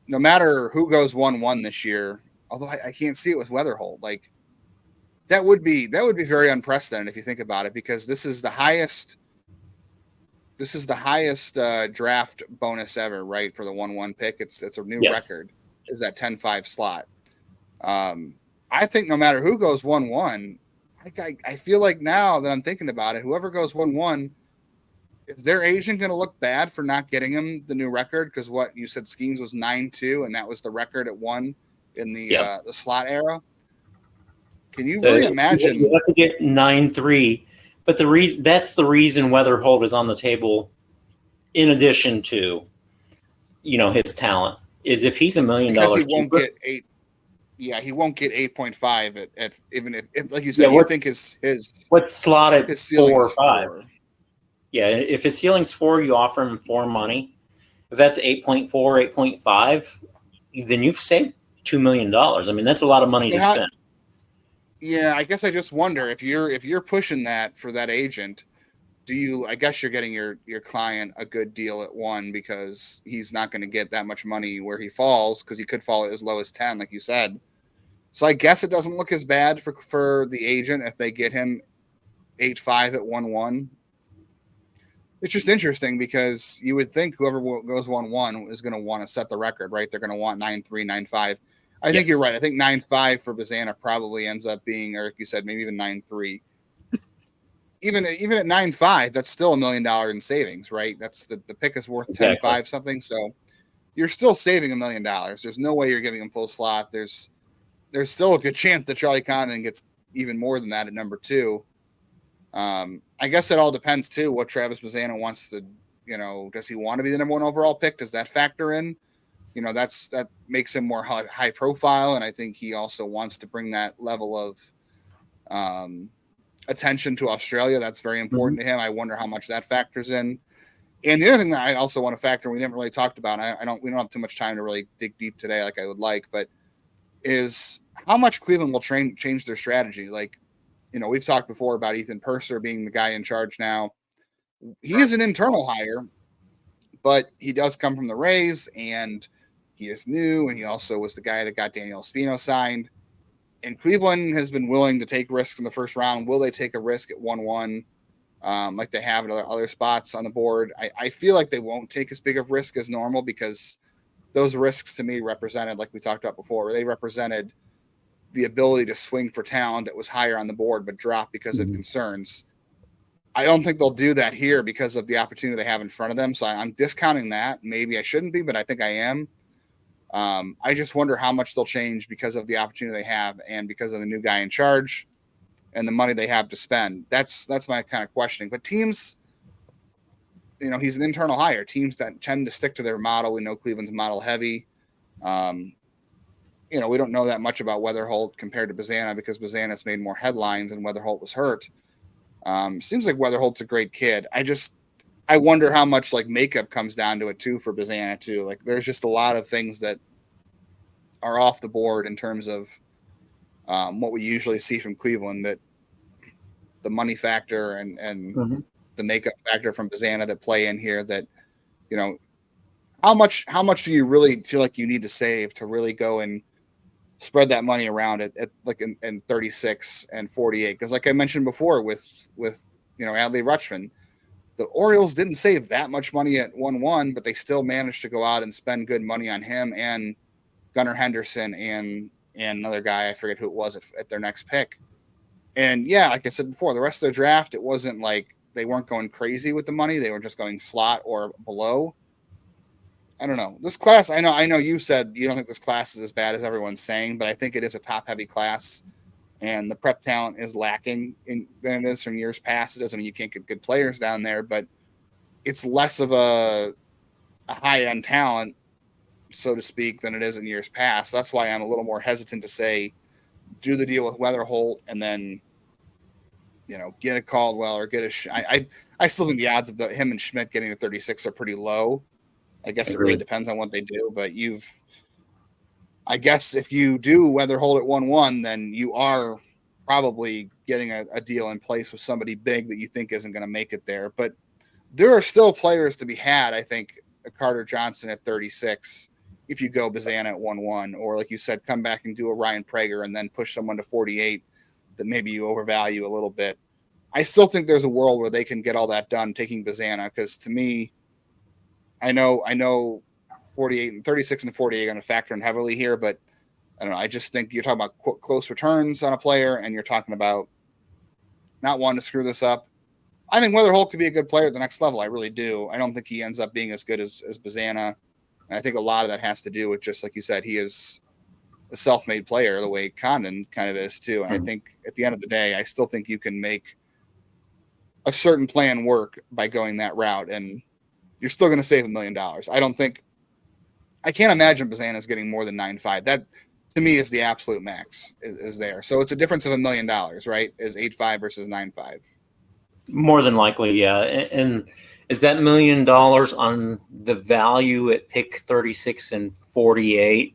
no matter who goes 1-1 this year, although I can't see it with Wetherholt, like that would be very unprecedented if you think about it, because this is the highest draft bonus ever, right? For the 1-1 pick. It's a new record, is that 10-5 slot. I think no matter who goes 1-1, I feel like now that I'm thinking about it, whoever goes 1-1, is their agent going to look bad for not getting him the new record? Because what you said, Skeens was 9-2, and that was the record at 1 in the slot era. Can you really imagine? You have to get 9-3, but that's the reason Wetherholt is on the table. In addition to, his talent, is if he's $1 million, he won't get 8. Yeah, he won't get 8.5 at even if like you said, you think his what's slotted his ceiling 4 or 5. 4. Yeah, if his ceiling's 4, you offer him 4 money. If that's 8.4, 8.5, then you've saved $2 million. I mean, that's a lot of money to spend. Yeah, I guess I just wonder if you're pushing that for that agent, I guess you're getting your client a good deal at 1, because he's not going to get that much money where he falls, because he could fall as low as 10, like you said. So I guess it doesn't look as bad for the agent if they get him 8.5 at 1-1. It's just interesting because you would think whoever goes 1-1 is going to want to set the record, right? They're going to want 9-3, 9-5. I think you're right. I think 9.5 for Bazana probably ends up being, or like you said, maybe even 9.3. Even at 9.5, that's still $1 million in savings, right? That's the pick is worth 10.5 something. So you're still saving $1 million. There's no way you're giving him full slot. there's still a good chance that Charlie Condon gets even more than that at number 2. I guess it all depends too what Travis Bazzana wants to, does he want to be the number 1 overall pick? Does that factor in? That makes him more high profile, and I think he also wants to bring that level of attention to Australia. That's very important to him. I wonder how much that factors in. And the other thing that I also want to factor, we never really talked about, we don't have too much time to really dig deep today like I would like, but is how much Cleveland will change their strategy. Like, we've talked before about Ethan Purser being the guy in charge now. He is an internal hire, but he does come from the Rays, and he is new, and he also was the guy that got Daniel Espino signed. And Cleveland has been willing to take risks in the first round. Will they take a risk at 1-1 like they have at other spots on the board? I feel like they won't take as big of risk as normal because those risks to me represented, like we talked about before, they represented the ability to swing for talent that was higher on the board but drop because of concerns. I don't think they'll do that here because of the opportunity they have in front of them. So I'm discounting that. Maybe I shouldn't be, but I think I am. I just wonder how much they'll change because of the opportunity they have and because of the new guy in charge and the money they have to spend. That's my kind of questioning. But teams, he's an internal hire. Teams that tend to stick to their model. We know Cleveland's model heavy. We don't know that much about Wetherholt compared to Bazzana because Bazzana's made more headlines and Wetherholt was hurt. Seems like Wetherholt's a great kid. I wonder how much like makeup comes down to it too for Bazzana too. Like there's just a lot of things that are off the board in terms of what we usually see from Cleveland, that the money factor and the makeup factor from Bazzana that play in here that, how much do you really feel like you need to save to really go and spread that money around at like in 36 and 48? Because like I mentioned before with Adley Rutschman, the Orioles didn't save that much money at 1-1, but they still managed to go out and spend good money on him and Gunnar Henderson and another guy, I forget who it was at their next pick. And yeah, like I said before, the rest of the draft, it wasn't like they weren't going crazy with the money. They were just going slot or below. I don't know. This class, I know you said you don't think this class is as bad as everyone's saying, but I think it is a top-heavy class, and the prep talent is lacking than it is from years past. It doesn't mean you can't get good players down there, but it's less of a high-end talent, so to speak, than it is in years past. That's why I'm a little more hesitant to say do the deal with Wetherholt and then, get a Caldwell or get a I still think the odds of him and Schmidt getting to 36 are pretty low. I guess it really depends on what they do, but I guess if you do Wetherholt at 1-1, then you are probably getting a deal in place with somebody big that you think isn't going to make it there. But there are still players to be had. I think a Carter Johnson at 36, if you go Bazzana at 1-1, or like you said, come back and do a Ryan Prager and then push someone to 48 that maybe you overvalue a little bit. I still think there's a world where they can get all that done taking Bazzana, because to me, I know 48 and 36 and 48 are going to factor in heavily here, but I don't know. I just think you're talking about close returns on a player, and you're talking about not wanting to screw this up. I think Wetherholt could be a good player at the next level. I really do. I don't think he ends up being as good as Bazzana. And I think a lot of that has to do with, just like you said, he is a self-made player the way Condon kind of is too. And I think at the end of the day, I still think you can make a certain plan work by going that route, and you're still going to save $1 million. I can't imagine Bazzana's getting more than 9.5. That to me is the absolute max is there. So it's a difference of $1 million, right? Is 8.5 versus 9.5. More than likely, yeah. And is that $1 million on the value at pick 36 and 48?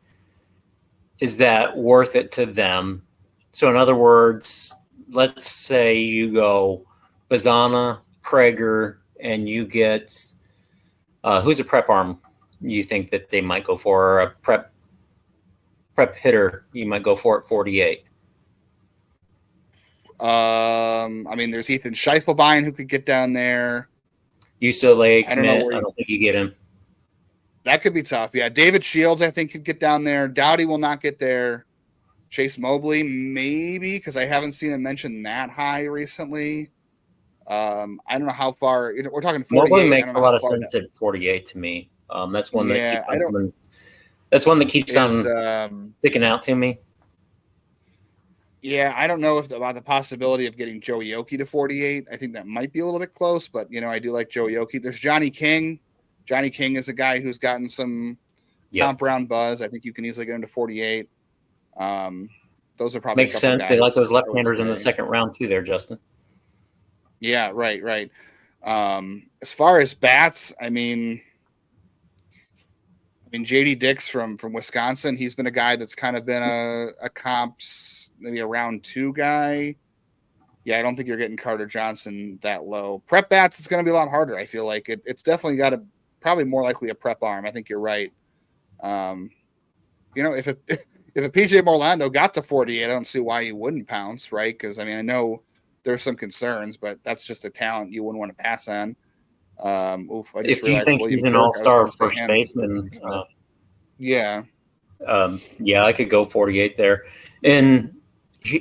Is that worth it to them? So in other words, let's say you go Bazzana, Prager, and you get who's a prep arm you think that they might go for, or a prep hitter you might go for at 48? There's Ethan Scheifelbein who could get down there. UCLA commit. I don't think you get him. That could be tough. Yeah, David Shields I think could get down there. Dowdy will not get there. Chase Mobley maybe, because I haven't seen him mentioned that high recently. I don't know how far. We're talking 48. Mobley makes a lot of sense at 48 to me. That's one that keeps on sticking out to me. Yeah, I don't know about the possibility of getting Joe Yoki to 48. I think that might be a little bit close, but I do like Joe Yoki. There's Johnny King. Johnny King is a guy who's gotten some comp round buzz. I think you can easily get him to 48. Those are probably makes sense. Guys they like those left-handers in the second round too, there, Justin. Yeah, right. As far as bats, I mean, JD Dix from Wisconsin, he's been a guy that's kind of been a comps, maybe a round 2 guy. Yeah, I don't think you're getting Carter Johnson that low. Prep bats, it's going to be a lot harder. I feel like it's definitely got probably more likely a prep arm. I think you're right. If a PJ Morlando got to 48, I don't see why you wouldn't pounce, right? Because I know there's some concerns, but that's just a talent you wouldn't want to pass on. If you think William he's an all-star first baseman, yeah, I could go 48 there. And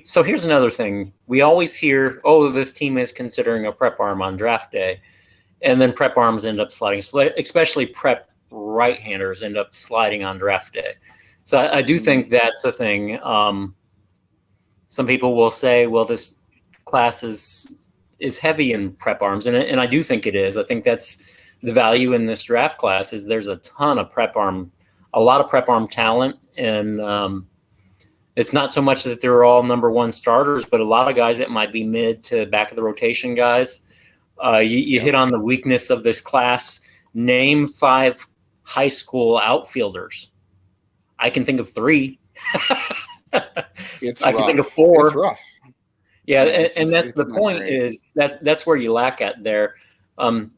so here's another thing: we always hear, "Oh, this team is considering a prep arm on draft day," and then prep arms end up sliding, especially prep right-handers end up sliding on draft day. So I do think that's a thing. Some people will say, "Well, this class is heavy in prep arms," and I do think it is. I think that's the value in this draft class is there's a ton of a lot of prep arm talent, and it's not so much that they're all number 1 starters, but a lot of guys that might be mid to back of the rotation guys. You hit on the weakness of this class. Name 5 high school outfielders. I can think of 3. I can think of 4. It's rough. Yeah, and that's the point great. Is that's where you lack at there.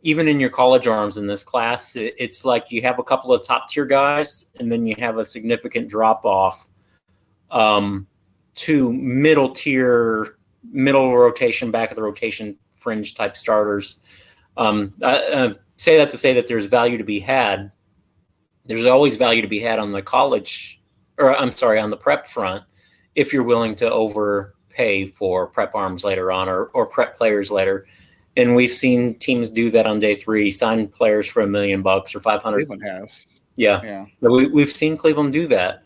Even in your college arms in this class, it's like you have a couple of top tier guys, and then you have a significant drop off to middle tier, middle rotation, back of the rotation, fringe type starters. I say that to say that there's value to be had. There's always value to be had on the on the prep front if you're willing to overpay for prep arms later on or prep players later. And we've seen teams do that on day 3, sign players for $1 million or $500. Cleveland has. Yeah. We've seen Cleveland do that.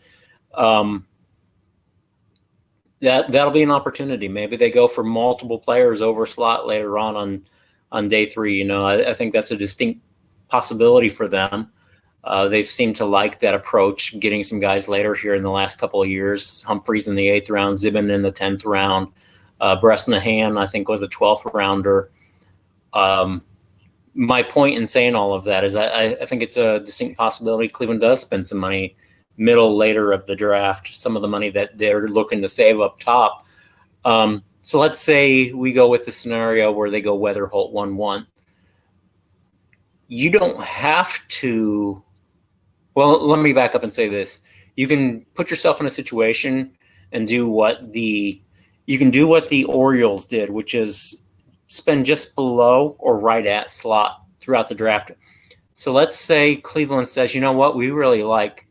That'll be an opportunity. Maybe they go for multiple players over slot later on day 3. I think that's a distinct possibility for them. They've seemed to like that approach, getting some guys later here in the last couple of years. Humphreys in the 8th round, Zibin in the 10th round. Bresnahan, I think, was a 12th rounder. My point in saying all of that is I think it's a distinct possibility Cleveland does spend some money later of the draft, some of the money that they're looking to save up top. So let's say we go with the scenario where they go Wetherholt 1-1. You don't have to. Well, let me back up and say this. You can put yourself in a situation and do what the Orioles did, which is spend just below or right at slot throughout the draft. So let's say Cleveland says, you know what, we really like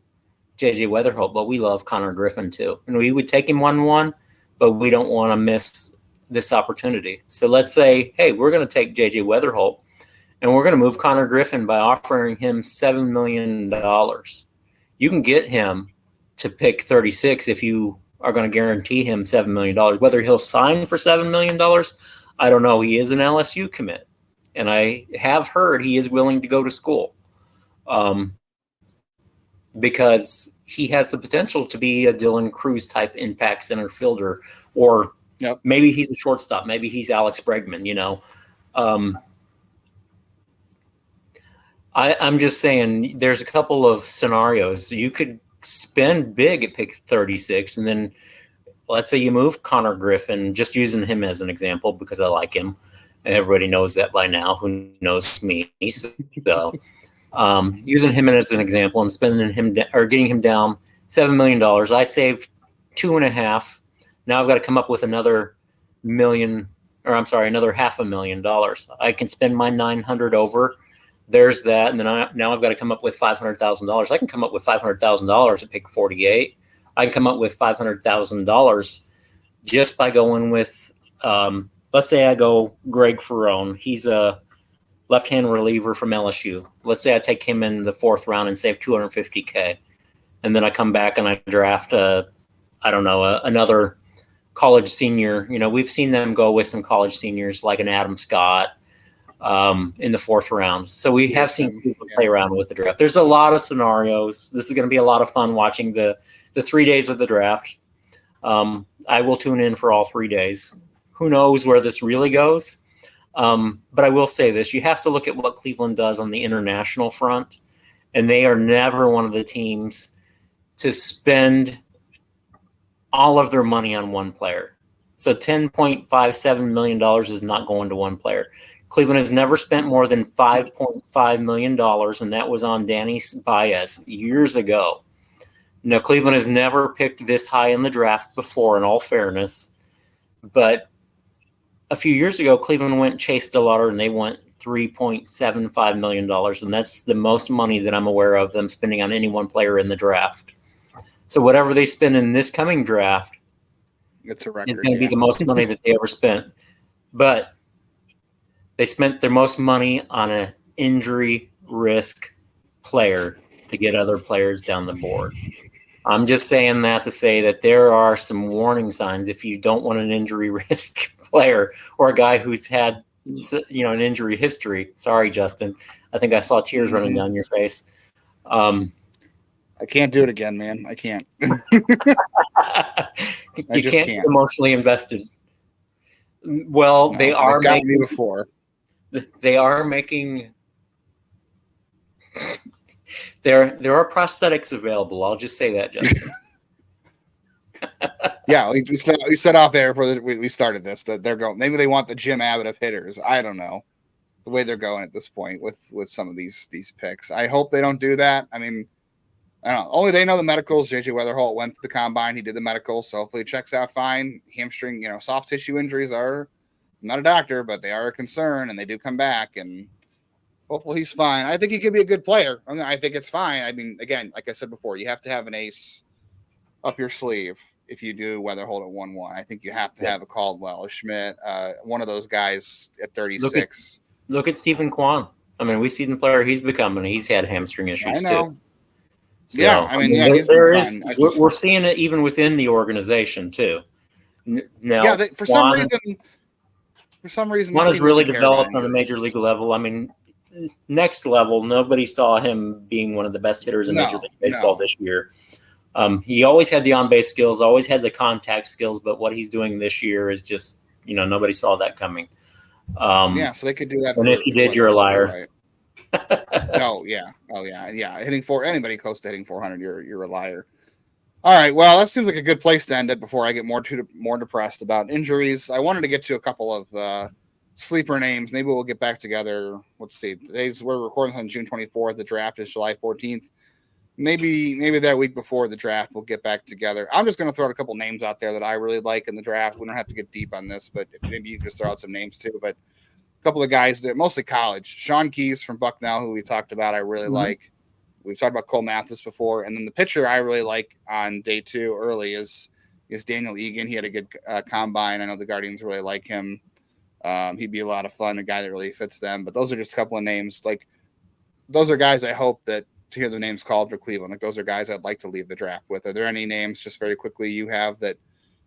J.J. Wetherholt, but we love Connor Griffin too. And we would take him 1-1, but we don't want to miss this opportunity. So let's say, hey, we're going to take J.J. Wetherholt, and we're going to move Connor Griffin by offering him $7 million. You can get him to pick 36 if you are going to guarantee him $7 million. Whether he'll sign for $7 million, I don't know. He is an LSU commit, and I have heard he is willing to go to school because he has the potential to be a Dylan Cruz type impact center fielder, or maybe he's a shortstop. Maybe he's Alex Bregman, I'm just saying there's a couple of scenarios. You could spend big at pick 36, and then let's say you move Connor Griffin, just using him as an example because I like him, and everybody knows that by now who knows me. So using him as an example, I'm spending him or getting him down $7 million. I saved $2.5 million. Now I've got to come up with another $500,000. I can spend my $900 over. There's that, and then now I've got to come up with $500,000. I can come up with $500,000 at pick 48. I can come up with $500,000 just by going with, let's say I go Greg Ferrone. He's a left-hand reliever from LSU. Let's say I take him in the 4th round and save $250K, and then I come back and I draft another college senior. We've seen them go with some college seniors like an Adam Scott in the 4th round. So we have seen people play around with the draft. There's a lot of scenarios. This is going to be a lot of fun watching the 3 days of the draft. I will tune in for all 3 days. Who knows where this really goes? But I will say this. You have to look at what Cleveland does on the international front, and they are never one of the teams to spend all of their money on one player. So $10.57 million is not going to one player. Cleveland has never spent more than $5.5 million, and that was on Danny Baez years ago. Now, Cleveland has never picked this high in the draft before, in all fairness. But a few years ago, Cleveland went Chase DeLauder, and they went $3.75 million, and that's the most money that I'm aware of them spending on any one player in the draft. So whatever they spend in this coming draft, it's a record. It's going to be the most money that they ever spent. But they spent their most money on an injury risk player to get other players down the board. I'm just saying that to say that there are some warning signs if you don't want an injury risk player or a guy who's had an injury history. Sorry, Justin. I think I saw tears running down your face. I can't do it again, man. I can't. You can't get emotionally invested. Well, no, they are making me before. They are making. There are prosthetics available. I'll just say that, Justin. Yeah, we set off there before we started this that they're going. Maybe they want the Jim Abbott of hitters. I don't know the way they're going at this point with some of these picks. I hope they don't do that. I mean, I don't know. Only they know the medicals. JJ Wetherholt went to the combine. He did the medical, so hopefully it checks out fine. Hamstring, soft tissue injuries are. I'm not a doctor, but they are a concern, and they do come back. And hopefully he's fine. I think he could be a good player. I think it's fine. I mean, again, like I said before, you have to have an ace up your sleeve if you do Wetherholt at 1-1. I think you have to have a Caldwell, a Schmidt, one of those guys at 36. Look at Stephen Kwan. I mean, we see the player he's becoming. He's had hamstring issues too. So, yeah, I mean, we're seeing it even within the organization too. Now, for some reason, Kwan has really developed on the major league level. I mean, next level, nobody saw him being one of the best hitters in Major League Baseball this year. He always had the on-base skills, always had the contact skills, but what he's doing this year is just, nobody saw that coming. So they could do that. And if you did, you're a liar. Right. Oh yeah. Hitting anybody close to hitting 400, you're a liar. All right. Well, that seems like a good place to end it before I get more depressed about injuries. I wanted to get to a couple of sleeper names. Maybe we'll get back together. Let's see. We're recording on June 24th. The draft is July 14th. Maybe that week before the draft, we'll get back together. I'm just going to throw out a couple names out there that I really like in the draft. We don't have to get deep on this, but maybe you can just throw out some names too. But a couple of guys that mostly college. Sean Keys from Bucknell, who we talked about, I really like. We've talked about Cole Mathis before. And then the pitcher I really like on day 2 early is Daniel Egan. He had a good combine. I know the Guardians really like him. He'd be a lot of fun, a guy that really fits them. But those are just a couple of names. Like, those are guys I hope that to hear their names called for Cleveland. Like, those are guys I'd like to leave the draft with. Are there any names, just very quickly, you have that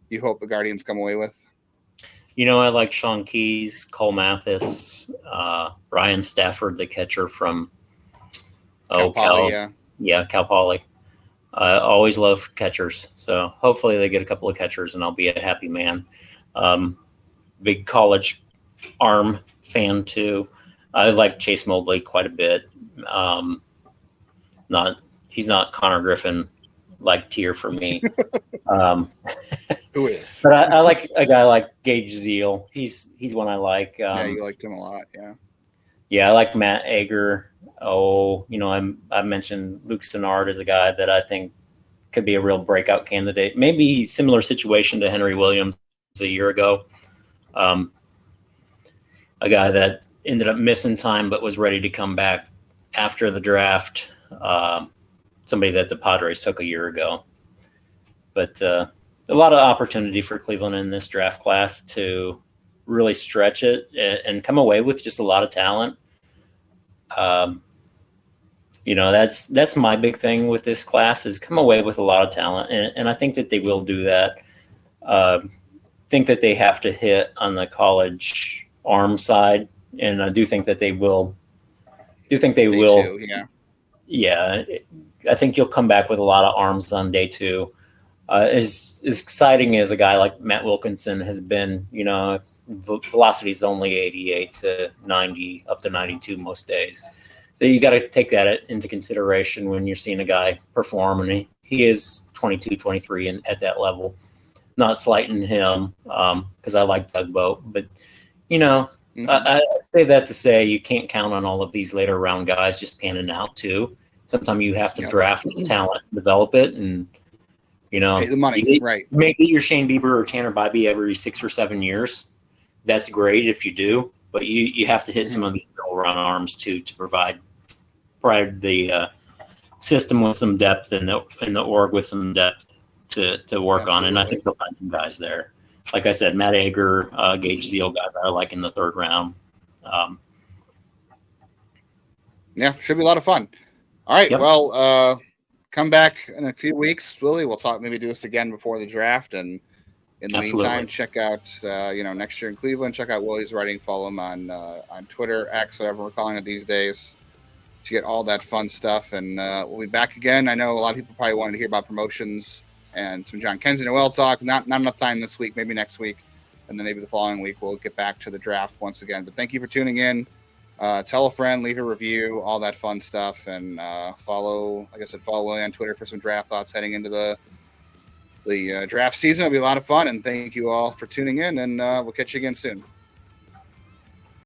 you hope the Guardians come away with? I like Sean Keys, Cole Mathis, Ryan Stafford, the catcher from Cal Poly. Cal Poly. I always love catchers, so hopefully they get a couple of catchers, and I'll be a happy man. Big college arm fan too. I like Chase Mobley quite a bit. He's not Connor Griffin like tier for me. Who is? But I like a guy like Gage Zeal. He's one I like. You liked him a lot, yeah. Yeah, I like Matt Ager. I mentioned Luke Sennard as a guy that I think could be a real breakout candidate. Maybe similar situation to Henry Williams a year ago. A guy that ended up missing time but was ready to come back after the draft. Somebody that the Padres took a year ago. But a lot of opportunity for Cleveland in this draft class to really stretch it and come away with just a lot of talent. That's my big thing with this class is come away with a lot of talent. And I think that they will do that. think that they have to hit on the college arm side, and I do think that they will. Do think they Day will? two, yeah. Yeah, I think you'll come back with a lot of arms on day two. As exciting as a guy like Matt Wilkinson has been, velocity is only 88 to 90, up to 92 most days. You got to take that into consideration when you're seeing a guy perform, and he is 22, 23 and at that level. Not slighting him because I like Tugboat, but I say that to say you can't count on all of these later round guys just panning out too. Sometimes you have to draft talent, develop it, and pay the money, right? Maybe your Shane Bieber or Tanner Bybee every 6 or 7 years. That's great if you do, but you have to hit some of these middle run arms too to provide the system with some depth and the org with some depth to work on. And I think they'll find some guys there. Like I said, Matt Ager, Gage Zeal guys I like in the third round. Should be a lot of fun. All right, well, come back in a few weeks, Willie. We'll maybe do this again before the draft. And in the meantime, check out, next year in Cleveland, check out Willie's writing. Follow him on Twitter, X, whatever we're calling it these days, to get all that fun stuff. And we'll be back again. I know a lot of people probably wanted to hear about promotions and some John Kenzie Noel talk. Not enough time this week, maybe next week. And then maybe the following week, we'll get back to the draft once again. But thank you for tuning in. Tell a friend, leave a review, all that fun stuff. And follow Willie on Twitter for some draft thoughts heading into the draft season. It'll be a lot of fun. And thank you all for tuning in. And we'll catch you again soon.